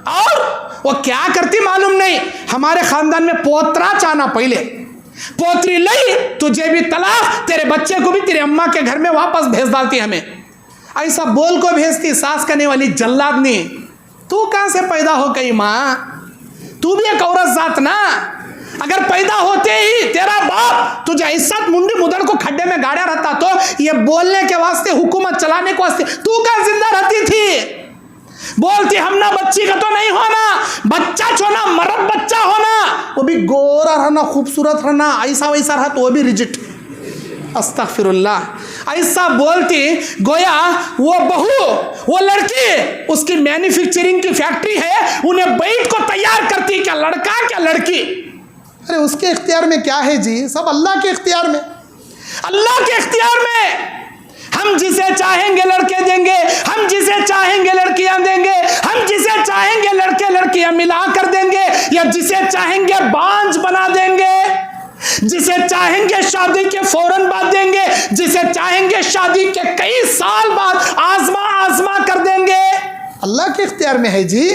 Speaker 2: और वो क्या करती मालूम नहीं, हमारे खानदान में पोतरा चाना, पहले
Speaker 1: पोतरी लई तुझे भी तलाक, तेरे बच्चे को भी तेरे अम्मा के घर में वापस भेज डालती हमें। ऐसा बोल को भेजती सास करने वाली जल्लादनी। तू कहां से पैदा हो गई मां? तू भी एक औरत जात ना। अगर पैदा होते ही तेरा बाप तुझे इज्जत मुंडी मुदड़ को खड्डे में गाड़ा रहता तो ये बोलने के वास्ते, हुकूमत चलाने के वास्ते तू कहां जिंदा रहती थी? बोलती हम ना बच्ची का तो नहीं होना, बच्चा छोना मर्द बच्चा होना, वो भी गोरा रहना, खूबसूरत रहना, ऐसा वैसा रहा तो वो भी रिजेक्ट। अस्तगफिरुल्लाह। ऐसा बोलती गोया वो बहू, वो लड़की, उसकी मैन्युफैक्चरिंग की फैक्ट्री है, उन्हें बैठ को तैयार करती, क्या लड़का क्या लड़की।
Speaker 2: अरे उसके इख्तियार में क्या है जी, सब अल्लाह के इख्तियार में।
Speaker 1: अल्लाह के इख्तियार में। हम जिसे चाहेंगे लड़के देंगे, हम जिसे चाहेंगे लड़कियां देंगे, हम जिसे चाहेंगे लड़के लड़कियां मिला कर देंगे, या जिसे चाहेंगे बांझ बना देंगे, जिसे चाहेंगे शादी के फौरन बाद देंगे, जिसे चाहेंगे शादी के कई साल बाद आजमा आजमा कर देंगे।
Speaker 2: अल्लाह के इख्तियार में है जी।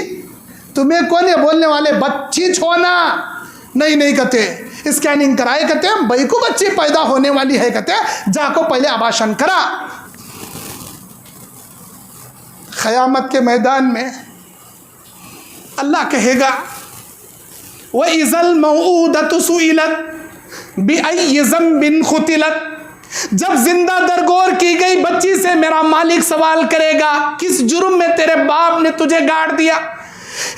Speaker 2: तुम्हें कौन है बोलने वाले बच्ची छोना? नहीं कहते, स्कैनिंग कराए कहते, भाई को बच्ची पैदा होने वाली है कहते, जाको पहले आबाशन करा। क़यामत के मैदान में अल्लाह कहेगा वह इज़ल मऊदतु सुइलत बिअय्यि ज़ंबिन ख़ुतिलत। जब जिंदा दरगोर की गई बच्ची से मेरा मालिक सवाल करेगा, किस जुर्म में तेरे बाप ने तुझे गाड़ दिया?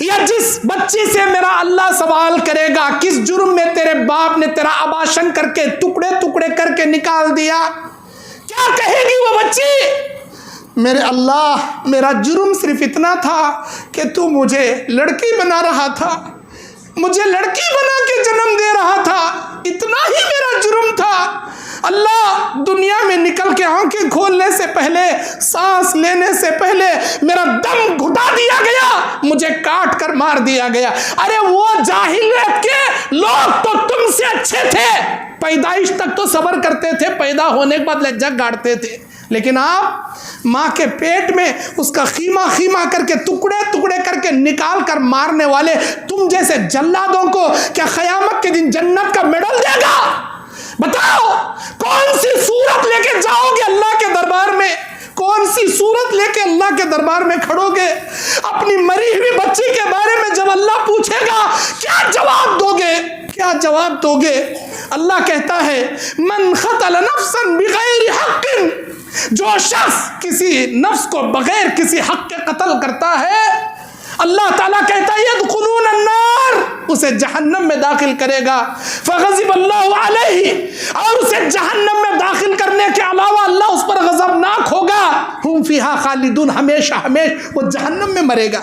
Speaker 2: या जिस बच्ची से मेरा अल्लाह सवाल करेगा, किस जुर्म में तेरे बाप ने तेरा आबाशन करके टुकड़े टुकड़े करके निकाल दिया? क्या कहेगी वो बच्ची? मेरे अल्लाह, मेरा जुर्म सिर्फ इतना था कि तू मुझे लड़की बना रहा था, मुझे लड़की बना के जन्म दे रहा था, इतना ही मेरा जुर्म था। अल्लाह, दुनिया में निकल के आंखें खोलने से पहले, सांस लेने से पहले मेरा दम घुटा दिया गया, मुझे काट कर मार दिया गया। अरे वो जाहिलियत के लोग तो तुमसे अच्छे थे, पैदाइश तक तो सब्र करते थे, पैदा होने के बाद लज्जा गाड़ते थे, लेकिन आप माँ के पेट में उसका खीमा खीमा करके टुकड़े टुकड़े करके निकाल कर मारने वाले तुम जैसे जल्लादों को क्या क़यामत के दिन जन्नत का मेडल देगा? बताओ, कौन सी सूरत लेके जाओगे अल्लाह के दरबार में? कौन सी सूरत लेके अल्लाह के दरबार में खड़ोगे? अपनी मरी हुई बच्ची के बारे में जब अल्लाह पूछेगा, क्या जवाब दोगे? क्या जवाब दोगे? अल्लाह कहता है, मन क़तल नफ्सन बिग़ैरि हक़्क़िन, जो शख्स किसी नफ्स को बगैर किसी हक के कत्ल करता है, अल्लाह ताला कहता है यदखुलून अन्नार, उसे जहन्नम में दाखिल करेगा। फ़ग़ज़िबल्लाहु अलैहि, और उसे जहन्नम में दाखिल करने के अलावा अल्लाह उस पर गज़बनाक होगा। हुम फ़ीहा ख़ालिदून, हमेशा हमेशा वो जहन्नम में मरेगा।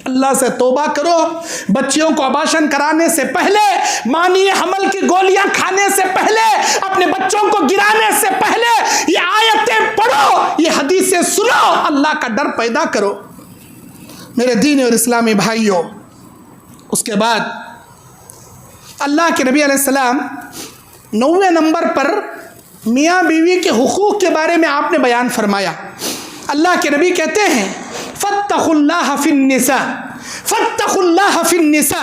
Speaker 2: अल्लाह से तौबा करो। बच्चियों को अबाशन कराने से पहले, मानिए हमल की गोलियां खाने से पहले, अपने बच्चों को गिराने से पहले ये आयतें पढ़ो, ये हदीसें सुनो, अल्लाह का डर पैदा करो मेरे दीन और इस्लामी भाइयों। उसके बाद अल्लाह के नबी अलैहिस्सलाम 9वें नंबर पर मियाँ बीवी के हुकूक के बारे में आपने बयान फरमाया। अल्लाह के नबी कहते हैं, फत्तकुल्लाह फिन्निसा, फत्तकुल्लाह फिन्निसा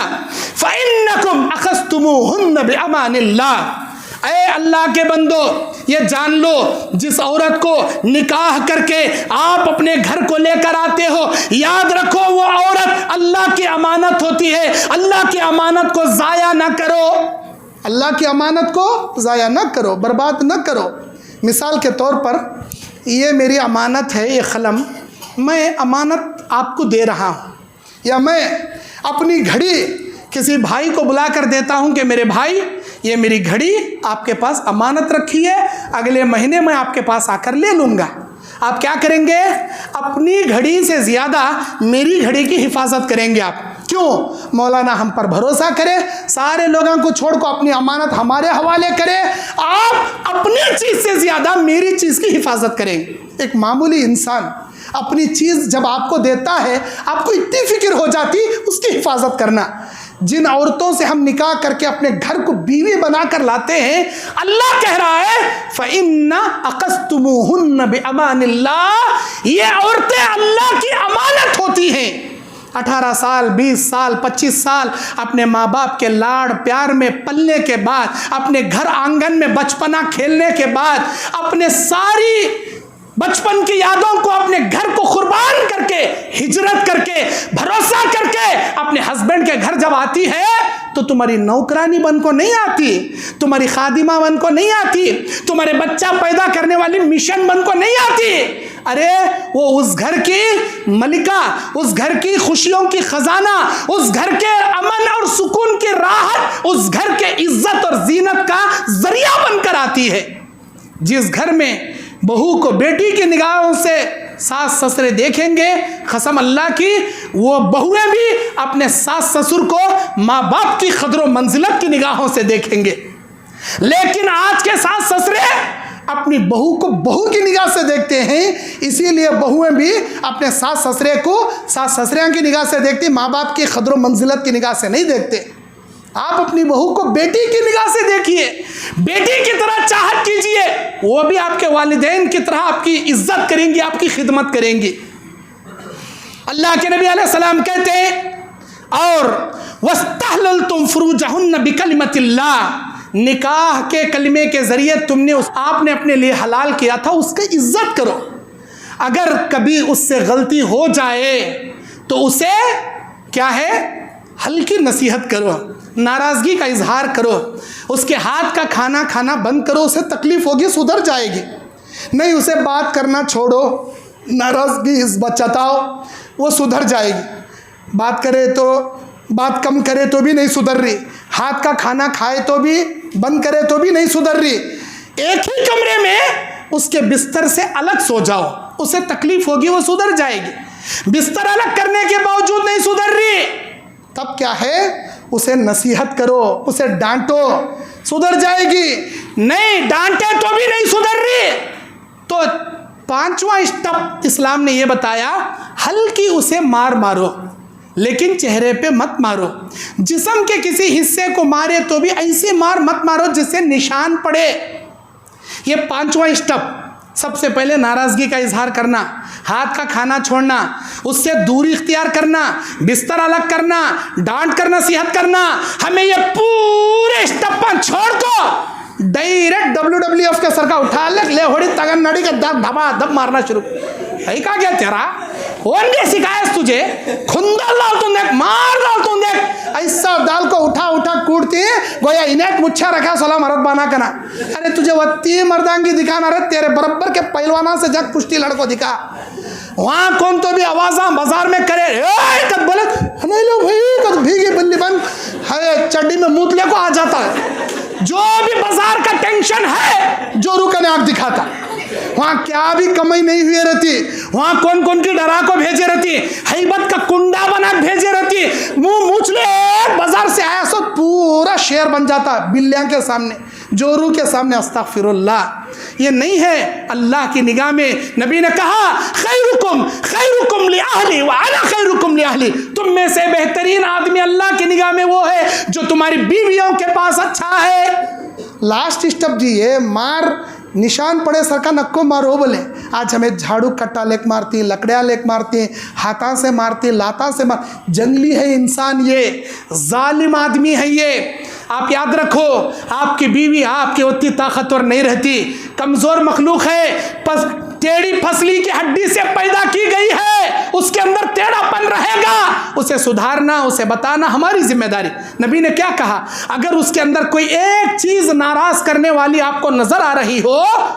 Speaker 2: फ़इन्नकुम अख़ज़्तुमूहुन्न बिअमानिल्लाह। ऐ अल्लाह के बंदो, ये जान लो, जिस औरत को निकाह करके आप अपने घर को लेकर आते हो, याद रखो वो औरत अल्लाह की अमानत होती है। अल्लाह की अमानत को ज़ाया ना करो, अल्लाह की अमानत को ज़ाया ना करो, बर्बाद ना करो। मिसाल के तौर पर, ये मेरी अमानत है, ये कलम मैं अमानत आपको दे रहा हूँ, या मैं अपनी घड़ी किसी भाई को बुला कर देता हूँ कि मेरे भाई, ये मेरी घड़ी आपके पास अमानत रखी है, अगले महीने मैं आपके पास आकर ले लूँगा। आप क्या करेंगे? अपनी घड़ी से ज़्यादा मेरी घड़ी की हिफाजत करेंगे आप। क्यों? मौलाना हम पर भरोसा करे, सारे लोगों को छोड़ को अपनी अमानत हमारे हवाले करे, आप अपनी चीज़ से ज़्यादा मेरी चीज़ की हिफाजत करेंगे। एक मामूली इंसान अपनी चीज़ जब आपको देता है, आपको इतनी फिक्र हो जाती उसकी हिफाजत करना। जिन औरतों से हम निकाह करके अपने घर को बीवी बनाकर लाते हैं, अल्लाह कह रहा है फ़इन्ना अक़ज़्तुमूहुन्न बिअमानिल्लाह, ये औरतें अल्लाह की अमानत होती हैं।
Speaker 1: 18 साल, 20 साल, 25 साल अपने माँ बाप के लाड़ प्यार में पलने के बाद, अपने घर आंगन में बचपना खेलने के बाद, अपने सारी बचपन की यादों को, अपने घर को कुर्बान करके, हिजरत करके, भरोसा करके अपने हस्बैंड के घर जब आती है तो तुम्हारी नौकरानी बन को नहीं आती, तुम्हारी खादिमा बन को नहीं आती, तुम्हारे बच्चा पैदा करने वाली मिशन बन को नहीं आती। अरे वो उस घर की मलिका, उस घर की खुशियों की खजाना, उस घर के अमन और सुकून की राहत, उस घर के इज्जत और जीनत का जरिया बनकर आती है। जिस घर में बहू को बेटी की निगाहों से सास ससुरे देखेंगे, कसम अल्लाह की, वो बहुएं भी अपने सास ससुर को माँ बाप की कदर व मंजिलत की निगाहों से देखेंगे। लेकिन आज के सास ससुरे अपनी बहू को बहू की निगाह से देखते हैं, इसीलिए बहुएं भी अपने सास ससुरे को सास ससुरियां की निगाह से देखती, माँ बाप की कदर व मंजिलत की निगाह से नहीं देखते। आप अपनी बहू को बेटी की निगाह से देखिए, बेटी की तरह चाहत कीजिए, वो भी आपके वालिदैन की तरह आपकी इज्जत करेंगी, आपकी खिदमत करेंगी। अल्लाह के नबी अलैहि सलाम कहते हैं, और वस्तहललतुम फुरूजहुन्न बिकलिमतिल्लाह, निकाह के कलिमे के जरिए तुमने आपने अपने लिए हलाल किया था, उसकी इज्जत करो। अगर कभी उससे गलती हो जाए तो उसे क्या है, हल्की नसीहत करो, नाराज़गी का इजहार करो, उसके हाथ का खाना खाना बंद करो, उसे तकलीफ़ होगी, सुधर जाएगी। नहीं उसे बात करना छोड़ो, नाराज़गी जताओ, वो सुधर जाएगी। बात करे तो बात कम करे तो भी नहीं सुधर रही, हाथ का खाना खाए तो भी, बंद करे तो भी नहीं सुधर रही। एक ही कमरे में उसके बिस्तर से अलग सो जाओ, उसे तकलीफ़ होगी, वो सुधर जाएगी। बिस्तर अलग करने के बावजूद नहीं सुधर रही, तब क्या है, उसे नसीहत करो, उसे डांटो, सुधर जाएगी। नहीं डांटे तो भी नहीं सुधर रही, तो 5वां स्टेप इस्लाम ने यह बताया, हल्की उसे मार मारो, लेकिन चेहरे पे मत मारो। जिस्म के किसी हिस्से को मारे तो भी ऐसी मार मत मारो जिससे निशान पड़े। ये 5वां स्टेप। सबसे पहले नाराज़गी का इजहार करना, हाथ का खाना छोड़ना, उससे दूरी इख्तियार करना, बिस्तर अलग करना, डांट कर नसीहत करना। हमें ये पूरे स्टेप छोड़ को डायरेक्ट WWF के सर का उठा ले होड़ी तगन नड़ी का दब धबा धब मारना शुरू। है का क्या तेरा कौन ने सिखाया तुझे? खुंदल डाल तुम देख, मार डाल तुम देख, ऐसा दाल को उठा उठा कूटती है गोया इन्हें मुच्छा रखा सोला मरद बना करना। अरे तुझे वत्ती मर्दांगी दिखाना रे, तेरे बराबर के पहलवाना से जग कुश्ती लड़को दिखा। वहाँ कौन तो भी आवाज़ा बाजार में करे, कद बोले नहीं लो भाई, कद भीगी बल्ली बन है चड्डी में मूतले को आ जाता है। जो भी बाजार का टेंशन है, जो रुका ने आग दिखाता, वहाँ क्या भी कमाई नहीं हुई रहती, वहाँ कौन कौन की डरा को भेजे रहती, हैबत का कुंडा बना भेजे रहती, मुंह मूछले बाजार से आया सो पूरा शेर बन जाता बिल्लियां के सामने, जोरू के सामने। अस्तगफिरुल्लाह, ये नहीं है अल्लाह की निगाह में। नबी ने कहा खैरुकुम लिअहली व अना खैरुकुम लिअहली, तुम में से बेहतरीन आदमी अल्लाह की निगाह में वो है जो तुम्हारी बीवियों के पास अच्छा है। लास्ट स्टेप जी ये मार निशान पड़े सरका नक्को मारो बोले। आज हमें झाड़ू कट्टा लेक मारती, लकड़ियाँ लेक मारती, हाथा से मारती, लाता से मार। जंगली है इंसान, ये जालिम आदमी है ये। आप याद रखो, आपकी बीवी आपकी उतनी ताकतवर नहीं रहती, कमज़ोर मखलूक है, टेढ़ी फसली की हड्डी से पैदा की गई है, उसके अंदर टेढ़ापन रहेगा, उसे सुधारना, उसे बताना हमारी जिम्मेदारी। नबी ने क्या कहा, अगर उसके अंदर कोई एक चीज़ नाराज़ करने वाली आपको नज़र आ रही हो,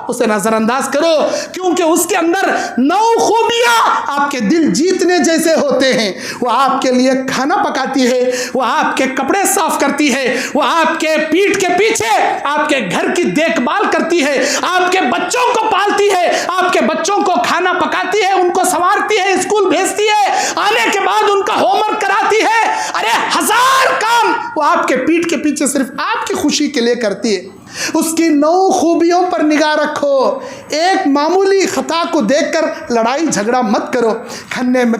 Speaker 1: उसे नज़रअंदाज करो, क्योंकि उसके अंदर 9 खूबियाँ आपके दिल जीतने जैसे होते हैं। वह आपके लिए खाना पकाती है, वह आपके कपड़े साफ करती है, वह आपके पीठ के पीछे आपके घर की देखभाल करती है, आपके बच्चों को पालती है, आपके बच्चों को खाना पकाती है, उनको संवारती है, स्कूल भेजती है, आने के बाद उनका होमवर्क कराती है। अरे 1000 काम वो आपके पीठ के पीछे सिर्फ आपकी खुशी के लिए करती है।
Speaker 2: उसकी 9 खूबियों पर निगाह रखो। एक मामूली खता को देखकर लड़ाई झगड़ा मत करो।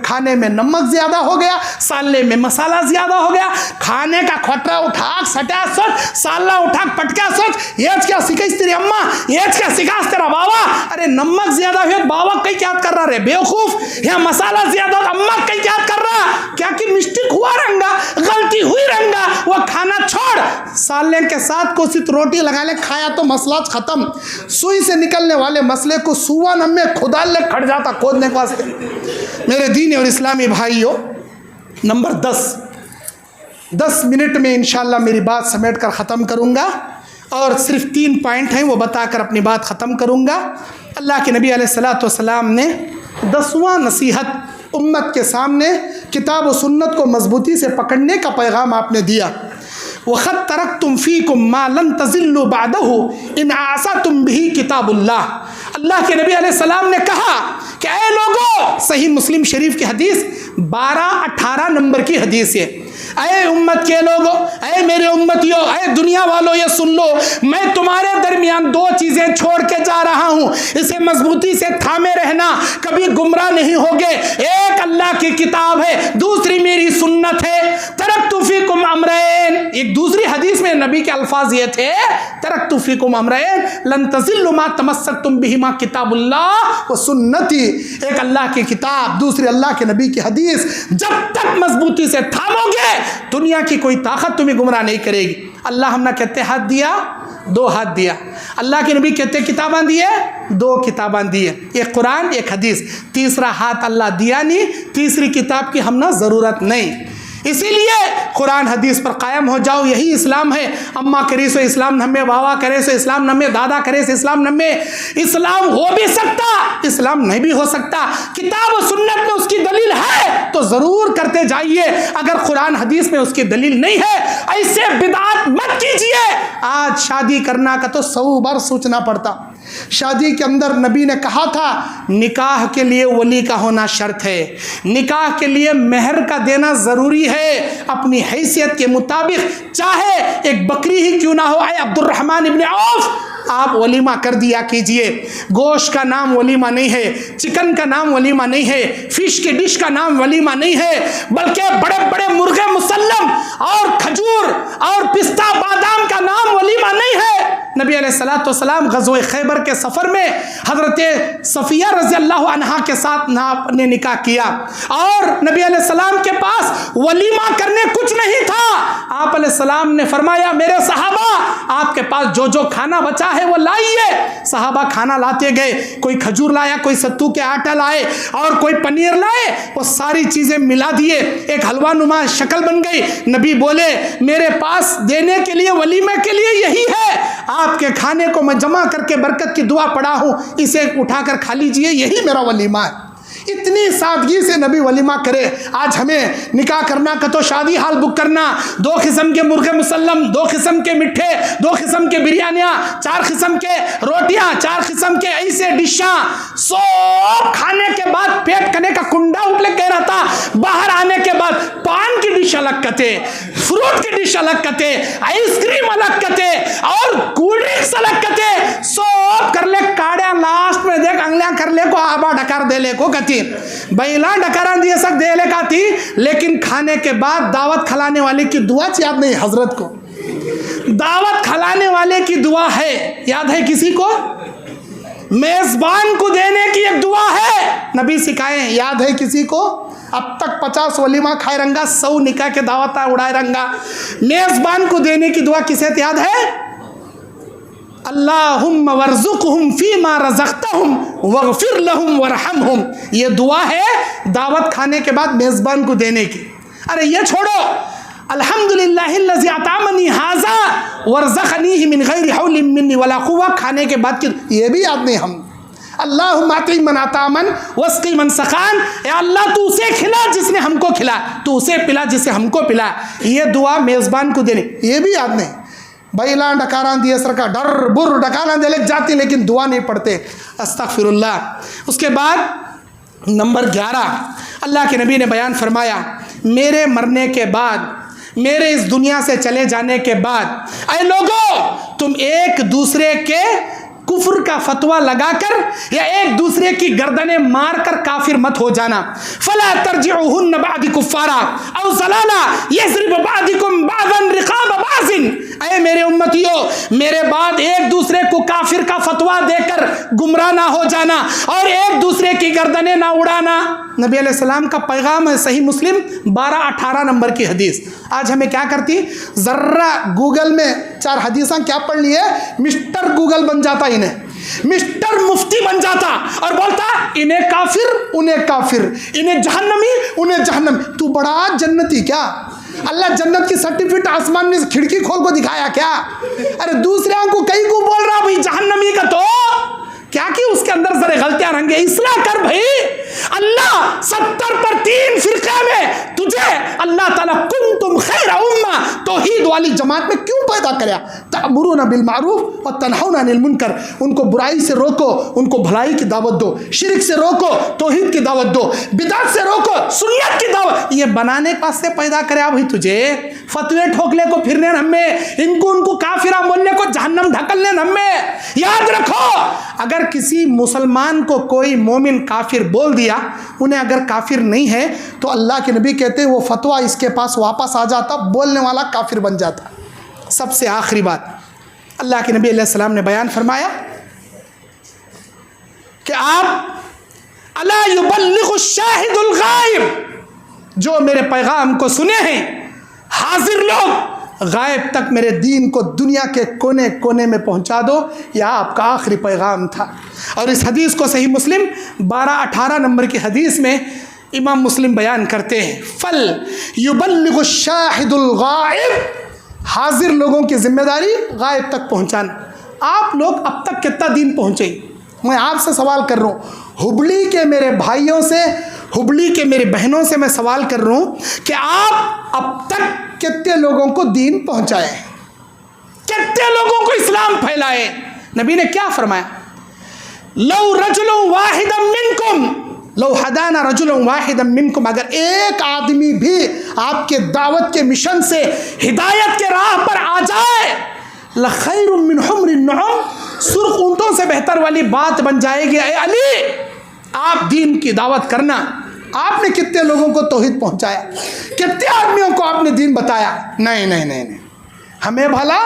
Speaker 2: खाने में नमक ज़्यादा हो गया, साले में मसाला ज़्यादा हो गया, खाने का खोटा उठा सटा सोच, साला उठा पटका सोच, ये क्या सिखाइस तेरी अम्मा, ये क्या सिखास तेरा बाबा। अरे नमक ज़्यादा हुआ बाबा कई क्या कर रहा रे बेवकूफ़, या मसाला ज़्यादा अम्मा कई क्या कर रहा, क्या कि मिस्टेक हुआ रंगा, गलती हुई रंगा, वो खाना छोड़, साले के साथ कोशिश रोटी लगा ले, खाया तो मसला खत्म। सुई से निकलने वाले मसले को सुवा नम में खुदा ले खड़ जाता खोदने के वास्ते। मेरे दीनी और इस्लामी भाइयों, नंबर 10 मिनट में इंशाल्लाह मेरी बात समेट कर ख़त्म करूँगा और सिर्फ 3 पॉइंट हैं वो बताकर अपनी बात ख़त्म करूँगा। अल्लाह के नबी अलैहिस्सलातु वस्सलाम ने 10वां नसीहत उम्मत के सामने किताब व सुन्नत को मजबूती से पकड़ने का पैगाम आपने दिया। वक़द तरक्तुम फ़ीकुम मा लन तज़िल्लु बअदहु इन आसातुम बिही किताबुल्लाह। अल्लाह के नबी अलैहिस्सलाम ने कहा कि ऐ लोगों, सही मुस्लिम शरीफ की हदीस 12-18 नंबर की हदीस है, ऐ उम्मत के लोगों, ऐ मेरे उम्मतियों, ऐ दुनिया वालों, ये सुन लो, मैं तुम्हारे दरमियान 2 चीज़ें छोड़ के जा रहा हूँ, इसे मजबूती से थामे रहना, कभी गुमराह नहीं होगे। एक अल्लाह की किताब है, दूसरी मेरी सुन्नत है। तरक्तु फ़ीकुम अमरैन, एक दूसरी हदीस में नबी के अल्फाज ये थे, तरक्तु फ़ीकुम अमरैन लन तज़िल्लु मा तमस्सकतुम बिहिमा किताबुल्लाह व सुन्नती। एक अल्लाह की किताब, दूसरी अल्लाह के नबी की हदीस, जब तक मजबूती से थामोगे दुनिया की कोई ताकत तुम्हें गुमराह नहीं करेगी। अल्लाह हमने कहते हाथ दिया, 2 हाथ दिया। अल्लाह के नबी कहते किताबां दिए, 2 किताबां दिए, एक कुरान एक हदीस। तीसरा हाथ अल्लाह दिया नहीं, तीसरी किताब की हमने ज़रूरत नहीं। इसीलिए कुरान हदीस पर कायम हो जाओ, यही इस्लाम है। अम्मा करे सो इस्लाम नम्मे, बाबा करे सो इस्लाम नम्मे, दादा करे सो इस्लाम नम्मे। इस्लाम हो भी सकता, इस्लाम नहीं भी हो सकता। किताब और सुन्नत में उसकी दलील है तो ज़रूर करते जाइए, अगर कुरान हदीस में उसकी दलील नहीं है ऐसे बिदात मत कीजिए। आज शादी करना का तो 100 बार सोचना पड़ता। शादी के अंदर नबी ने कहा था निकाह के लिए वली का होना शर्त है, निकाह के लिए मेहर का देना ज़रूरी है, अपनी हैसियत के मुताबिक, चाहे एक बकरी ही क्यों ना हो। आए अब्दुर्रहमान इब्ने औफ, आप वलीमा कर दिया कीजिए। गोश्त का नाम वलीमा नहीं है, चिकन का नाम वलीमा नहीं है, फिश के डिश का नाम वलीमा नहीं है, बल्कि बड़े बड़े मुर्गे मुसल्लम और खजूर और पिस्ता बादाम का नाम वलीमा नहीं है। नबी अलैहिस्सलातु वस्सलाम ग़ज़वे खैबर के सफ़र में हज़रत सफ़िया रज़ी अल्लाह अन्हा के साथ ने निकाह किया और नबी अलैहिस्सलाम के पास वलीमा करने कुछ नहीं था। आप अलैहिस्सलाम ने फरमाया मेरे सहाबा आपके पास जो जो खाना बचा है वो लाइए। सहाबा खाना लाते गए, कोई खजूर लाया, कोई सत्तू के आटा लाए और कोई पनीर लाए, वो सारी चीज़ें मिला दिए, एक हलवा नुमा शक्ल बन गई। नबी बोले मेरे पास देने के लिए वलीमे के लिए यही है, आपके खाने को मैं जमा करके बरकत की दुआ पढ़ा हूँ, इसे उठाकर खा लीजिए, यही मेरा वलीमा है। इतनी सादगी से नबी वलीमा करे। आज हमें निकाह करना का तो शादी हाल बुक करना, 2 किस्म के मुर्गे मुसल्लम, 2 किस्म के मिठे, 2 किस्म के बिरयानियाँ, 4 किस्म के रोटियाँ, 4 किस्म के ऐसे डिशा, सब खाने के बाद पेट करने का कुंडा उठ लग गया रहता। बाहर आने के बाद पान की डिश अलग कते, फ्रूट की डिश अलग कते, आइसक्रीम अलग कते और कोल्ड ड्रिंक्स अलग कते, सब कर ले काड़िया, लास्ट में देख अंगलियां कर ले को आबा डकार दे ले को कती बैला डकारा दिए सक दे ले का थी। लेकिन खाने के बाद दावत खिलाने वाले की दुआ याद नहीं, हजरत को दावत खिलाने वाले की दुआ है, याद है किसी को? मेजबान को देने की एक दुआ है, नबी सिखाए, याद है किसी को? अब तक 50 वलीमा खाए रंगा, 100 निकाह के दावत उड़ाए रंगा। मेजबान को देने की दुआ किसे याद है? अल्लाहुम्मा वर्ज़ुक़हुम फ़ीमा रज़क़तहुम वग़फ़िर लहुम वरहमहुम। ये दुआ है दावत खाने के बाद मेज़बान को देने की। अरे ये छोड़ो, अल्हम्दुलिल्लाहिल्लज़ी अतामनी हाज़ा वरज़क़नीहि मिन गैरि हौलिन मिन्नी वला क़ुव्वा, खाने के बाद की ये भी याद नहीं हम। अल्लाहुम्मा अति मन अतामन वस्क़ी मन सक़ान, या अल्लाह तू उसे खिला जिसने हमको खिला, तू उसे पिला जिसे हमको पिला। ये दुआ मेज़बान को देने, ये भी याद नहीं। बैला डकारा दिए सरकार डर बुर डकारा दे लग जाती, लेकिन दुआ नहीं पढ़ते, अस्तग़फिरुल्लाह। उसके बाद नंबर 11, अल्लाह के नबी ने बयान फरमाया मेरे मरने के बाद
Speaker 1: मेरे इस दुनिया से चले जाने के बाद, ऐ लोगों, तुम एक दूसरे के कुफ्र का फतवा लगाकर या एक दूसरे की गर्दनें मारकर काफिर मत हो जाना। फला तरजिउहुन्न बादी कुफ्फारा औ ज़लाला यज़रिब बादिकुम बादन रिक़ाब बाज़िन। ऐ मेरे उम्मतियों, मेरे बाद एक दूसरे को काफिर का फतवा देकर गुमराह ना हो जाना और एक दूसरे की गर्दनें ना उड़ाना। नबी अलैहिस्सलाम का पैगाम है, सही मुस्लिम 12-18 नंबर की हदीस। आज हमें क्या करती, जर्रा गूगल में 4 हदीसा क्या पढ़ लिए, मिस्टर गूगल बन जाता, इन्हें मिस्टर मुफ्ती बन जाता और बोलता इन्हें काफिर उन्हें काफिर, इन्हें जहन्नमी उन्हें जहन्नमी। तू बड़ा जन्नती क्या? अल्लाह जन्नत की सर्टिफिकेट आसमान में खिड़की खोल को दिखाया क्या? अरे दूसरे को कहीं को बोल रहा भाई जहन्नमी का, तो क्या कि उसके अंदर जरा गलतियां रंगे, इसलाह कर भाई। अल्लाह 70 पर 3 फिरके में तुझे अल्लाह ताला कुंतुम खैर उम्मा तौहीद वाली जमात में क्यों पैदा कराया? तअमुरुना बिल मारूफ व तनहौना अनिल मुनकर। उनको बुराई से रोको, उनको भलाई की दावत दो, शिरक से रोको, तौहीद की दावत दो, बिदअत से रोको, सुन्नत की दावत। ये बनाने के वास्ते पैदा कराया भाई तुझे, फतवे ठोकले को फिरने हमें, इनको उनको काफिरा बोलने को जहन्नम ढकलने हमें। याद रखो, अगर किसी मुसलमान को कोई मोमिन काफिर बोल दिया, उन्हें अगर काफिर नहीं है तो अल्लाह के नबी कहते हैं वो फतवा इसके पास वापस आ जाता, बोलने वाला काफिर बन जाता। सबसे आखिरी बात, अल्लाह के नबी अलैहिस्सलाम ने बयान फरमाया कि आप अला युबल्लिगु शाहिदुल गायब, जो मेरे पैगाम को सुने हैं हाजिर लोग, गायब तक मेरे दीन को दुनिया के कोने कोने में पहुंचा दो। यह आपका आखिरी पैगाम था। और इस हदीस को सही मुस्लिम 12-18 नंबर की हदीस में इमाम मुस्लिम बयान करते हैं, फल युबल्लिगु शाहिदुल गायब, हाजिर लोगों की जिम्मेदारी गायब तक पहुंचाना। आप लोग अब तक कितना दीन पहुंचे? मैं आपसे सवाल कर रहा हूँ, हुबली के मेरे भाइयों से, हुबली के मेरे बहनों से मैं सवाल कर रहा हूँ कि आप अब तक कितने लोगों को दीन पहुंचाए, कितने लोगों को इस्लाम फैलाए? नबी ने क्या फरमाया, लौ रजुलुन वाहिदम मिनकुम लौ हदाना रजुलुन वाहिदम मिनकुम, अगर एक आदमी भी आपके दावत के मिशन से हिदायत के राह पर आ जाए, लखैरुम मिन हुम्रिन नुअम, सुर्ख ऊंटों से बेहतर वाली बात बन जाएगी। ऐ अली, आप दीन की दावत करना। आपने कितने लोगों को तौहीद पहुंचाया, कितने आदमियों को आपने दीन बताया? नहीं नहीं नहीं नहीं, हमें भला,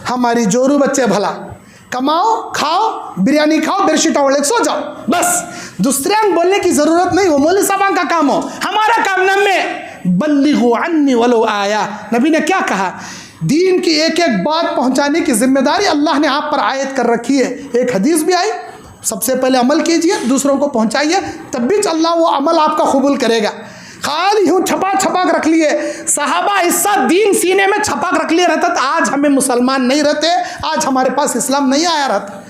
Speaker 1: हमारी जोरू बच्चे भला, कमाओ खाओ, बिरयानी खाओ, बेडशीट ओढ़ सो जाओ, बस। दूसरे बोलने की जरूरत नहीं, वो मौलवी साहब का काम हो, हमारा काम न में बल्लिगु अन्नी वलो आया। नबी ने क्या कहा, दीन की एक एक बात पहुंचाने की जिम्मेदारी अल्लाह ने आप पर आयत कर रखी है। एक हदीस भी आई, सबसे पहले अमल कीजिए, दूसरों को पहुंचाइए, तब भी अल्लाह वो अमल आपका कबूल करेगा। खाली यूँ छपा छपाक रख लिए, सहाबा हिस्सा दीन सीने में छपाक रख लिए रहता तो आज हमें मुसलमान नहीं रहते, आज हमारे पास इस्लाम नहीं आया रहता।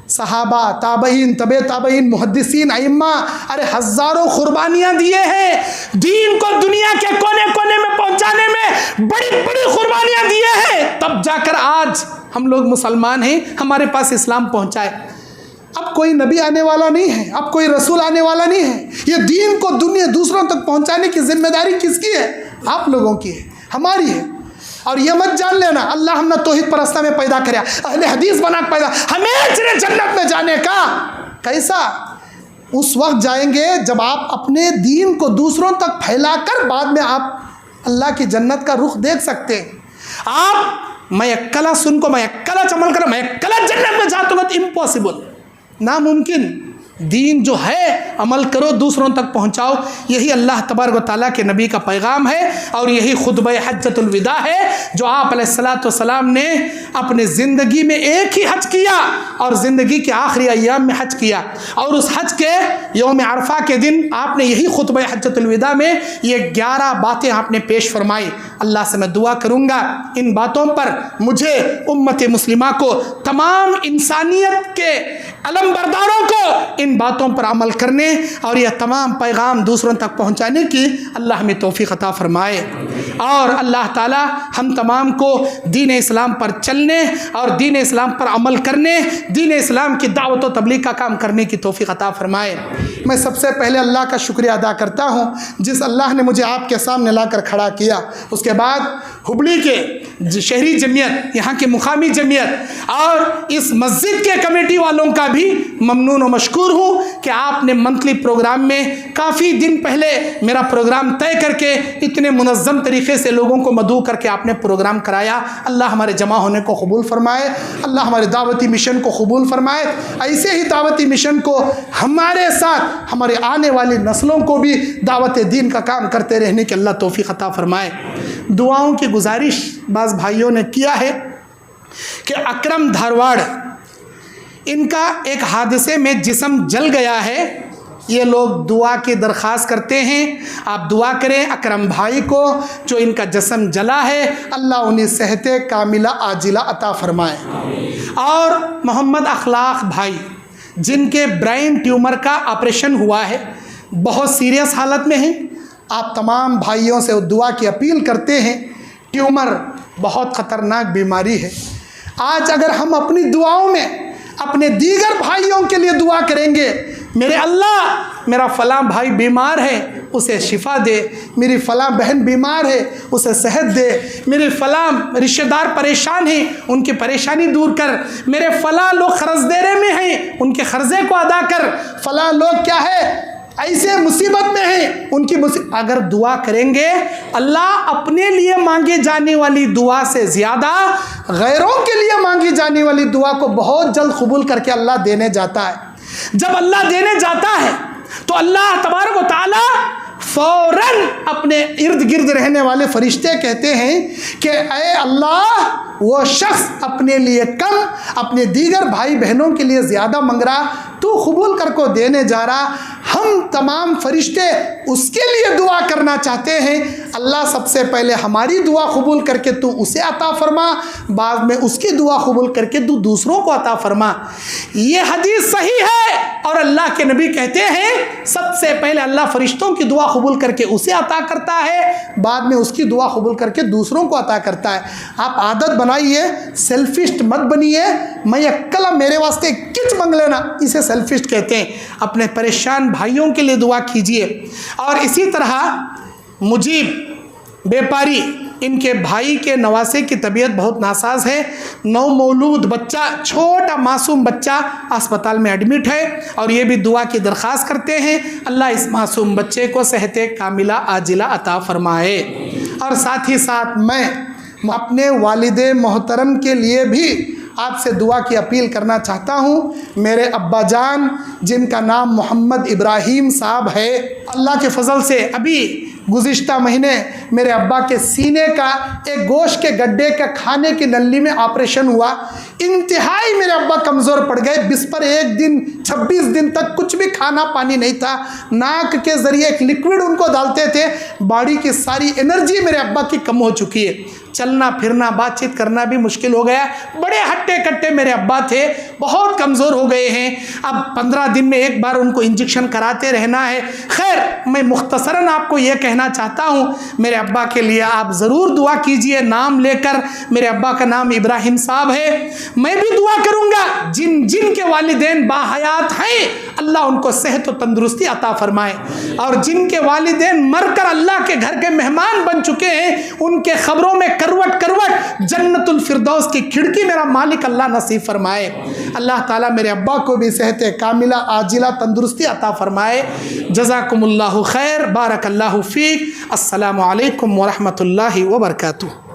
Speaker 1: सहाबा, ताबईन, तबे ताबईन, मुहद्दिसीन, अइम्मा, अरे हज़ारों कुर्बानियाँ दिए हैं दीन को दुनिया के कोने कोने में पहुँचाने में, बड़ी बड़ी कुर्बानियाँ दिए हैं, तब जाकर आज हम लोग मुसलमान हैं, हमारे पास इस्लाम पहुँचाए। अब कोई नबी आने वाला नहीं है, अब कोई रसूल आने वाला नहीं है। ये दीन को दुनिया दूसरों तक पहुंचाने की जिम्मेदारी किसकी है? आप लोगों की है, हमारी है। और ये मत जान लेना अल्लाह हमने तौहीद परस्ता में पैदा कराया, अहले हदीस बना के पैदा, हमें जन्नत में जाने का कैसा? उस वक्त जाएंगे जब आप अपने दीन को दूसरों तक फैलाकर बाद में आप अल्लाह की जन्नत का रुख देख सकते हैं। आप मैं अक्कला सुन को मैं अक्कला चमल कर मैं अक्कला जन्नत में जाता हूँ, तो इम्पॉसिबल, नामुमकिन। दीन जो है अमल करो, दूसरों तक पहुंचाओ, यही अल्लाह तबारक व तआला के नबी का पैगाम है। और यही खुतबा हज्जतुल विदा है जो आप अलैहिस्सलातु वस्सलाम ने अपने ज़िंदगी में एक ही हज किया और ज़िंदगी के आखिरी अय्याम में हज किया। और उस हज के यौम अरफा के दिन आपने यही खुतबा हज्जतुल विदा में ये 11 बातें आपने पेश फरमाई। अल्लाह से मैं दुआ करूँगा इन बातों पर मुझे, उम्मत मुस्लिमा को, तमाम इंसानियत के अलम बरदारों को इन बातों पर अमल करने और यह तमाम पैगाम दूसरों तक पहुँचाने की अल्लाह हमें तौफीक अता फ़रमाए। और अल्लाह ताला हम तमाम को दीन इस्लाम पर चलने और दीन इस्लाम पर अमल करने, दीन इस्लाम की दावत व तबलीग का काम करने की तौफीक अता फ़रमाए।
Speaker 2: मैं सबसे पहले अल्लाह का शुक्रिया अदा करता हूँ जिस अल्लाह ने मुझे आपके सामने लाकर खड़ा किया। उसके बाद हुबली के शहरी जमीयत, यहाँ की मुकामी जमीयत और इस मस्जिद के कमेटी वालों का भी ममनून और मशकूर हूँ कि आपने मंथली प्रोग्राम में काफ़ी दिन पहले मेरा प्रोग्राम तय करके इतने मुनज़्ज़म तरीके से लोगों को मदऊ करके आपने प्रोग्राम कराया। अल्लाह हमारे जमा होने को कबूल फ़रमाए, अल्लाह हमारे दावती मिशन को कबूल फ़रमाए। ऐसे ही दावती मिशन को हमारे साथ हमारे आने वाली नस्लों को भी दावत दीन का काम करते रहने की अल्लाह तौफीक अता फ़रमाए। दुआओं की गुजारिश बाज़ भाइयों ने किया है कि अकरम धारवाड़, इनका एक हादसे में जिस्म जल गया है। ये लोग दुआ की दरख्वास्त करते हैं, आप दुआ करें अकरम भाई को जो इनका जिस्म जला है, अल्लाह उन्हें सेहत कामिला आजिला अता फ़रमाए। और मोहम्मद अखलाक भाई जिनके ब्रेन ट्यूमर का ऑपरेशन हुआ है, बहुत सीरियस हालत में हैं, आप तमाम भाइयों से दुआ की अपील करते हैं। ट्यूमर बहुत ख़तरनाक बीमारी है। आज अगर हम अपनी दुआओं में अपने दीगर भाइयों के लिए दुआ करेंगे, मेरे अल्लाह मेरा फ़लाँ भाई बीमार है उसे शिफा दे, मेरी फ़लाँ बहन बीमार है उसे सेहत दे, मेरे फ़लाँ रिश्तेदार परेशान हैं उनकी परेशानी दूर कर, मेरे फ़लाँ लोग कर्ज़दारी में हैं उनके कर्ज़े को अदा कर, फ़लाँ लोग क्या है ऐसे मुसीबत में हैं उनकी अगर दुआ करेंगे, अल्लाह अपने लिए मांगे जाने वाली दुआ से ज़्यादा गैरों के लिए मांगी जाने वाली दुआ को बहुत जल्द कबूल करके अल्लाह देने जाता है। जब अल्लाह देने जाता है तो अल्लाह तबारक व तआला फ़ौरन अपने इर्द गिर्द रहने वाले फरिश्ते कहते हैं कि ऐ अल्लाह, वो शख्स अपने लिए कम अपने दीगर भाई बहनों के लिए ज़्यादा मंग रहा, तू कबूल कर को देने जा रहा। हम तमाम फरिश्ते उसके लिए दुआ करना चाहते हैं। अल्लाह सबसे पहले हमारी दुआ कबूल करके तू उसे अता फ़रमा, बाद में उसकी दुआ कबूल करके तू दूसरों को अता फ़रमा। ये हदीस सही है और अल्लाह के नबी कहते हैं सबसे पहले अल्लाह फरिश्तों की दुआ कबूल करके उसे अता करता है, बाद में उसकी दुआ कबूल करके दूसरों को अता करता है। आप आदत बनाइए, सेल्फिस्ट मत बनिए। मैं अक्कला मेरे वास्ते किच मंग लेना, इसे सेल्फिस्ट कहते हैं। अपने परेशान भाइयों के लिए दुआ कीजिए। और इसी तरह मुजीब व्यापारी, इनके भाई के नवासे की तबीयत बहुत नासाज है। नवमौलूद बच्चा, छोटा मासूम बच्चा अस्पताल में एडमिट है और ये भी दुआ की दरख्वास्त करते हैं अल्लाह इस मासूम बच्चे को सेहत कामिला आजिला अता फ़रमाए। और साथ ही साथ मैं अपने वालिदे मोहतरम के लिए भी आपसे दुआ की अपील करना चाहता हूँ। मेरे अब्बा जान जिनका नाम मोहम्मद इब्राहिम साहब है, अल्लाह के फजल से अभी गुज़िश्ता महीने मेरे अब्बा के सीने का एक गोश्त के गड्ढे का खाने की नली में ऑपरेशन हुआ। इंतहाई मेरे अब्बा कमज़ोर पड़ गए। बिस्तर एक दिन 26 दिन तक कुछ भी खाना पानी नहीं था। नाक के ज़रिए एक लिक्विड उनको डालते थे। बॉडी की सारी एनर्जी मेरे अब्बा की कम हो चुकी है। चलना फिरना बातचीत करना भी मुश्किल हो गया। बड़े हट्टे कट्टे मेरे अब्बा थे, बहुत कमज़ोर हो गए हैं। अब 15 दिन में एक बार उनको इंजेक्शन कराते रहना है। खैर, मैं मुख्तसरन आपको ये कहना चाहता हूँ, मेरे अब्बा के लिए आप ज़रूर दुआ कीजिए नाम लेकर। मेरे अब्बा का नाम इब्राहिम साहब है। मैं भी दुआ करूँगा जिन जिन के वालिदैन बाहयात हैं, अल्लाह उनको सेहत और तंदुरुस्ती अता फ़रमाए। और जिनके वालिदैन मरकर अल्लाह के घर के मेहमान बन चुके हैं, उनके ख़बरों में करवट करवट जन्नतुल फिरदौस की खिड़की मेरा मालिक अल्लाह नसीब फरमाए। अल्लाह ताला मेरे अब्बा को भी सेहत कामिला आजिला तंदुरुस्ती अता फ़रमाए। जज़ाकुमुल्लाहु खैर, बारकल्लाहु फ़ीक। अस्सलामु अलैकुम व रहमतुल्लाहि व बरकातुहू।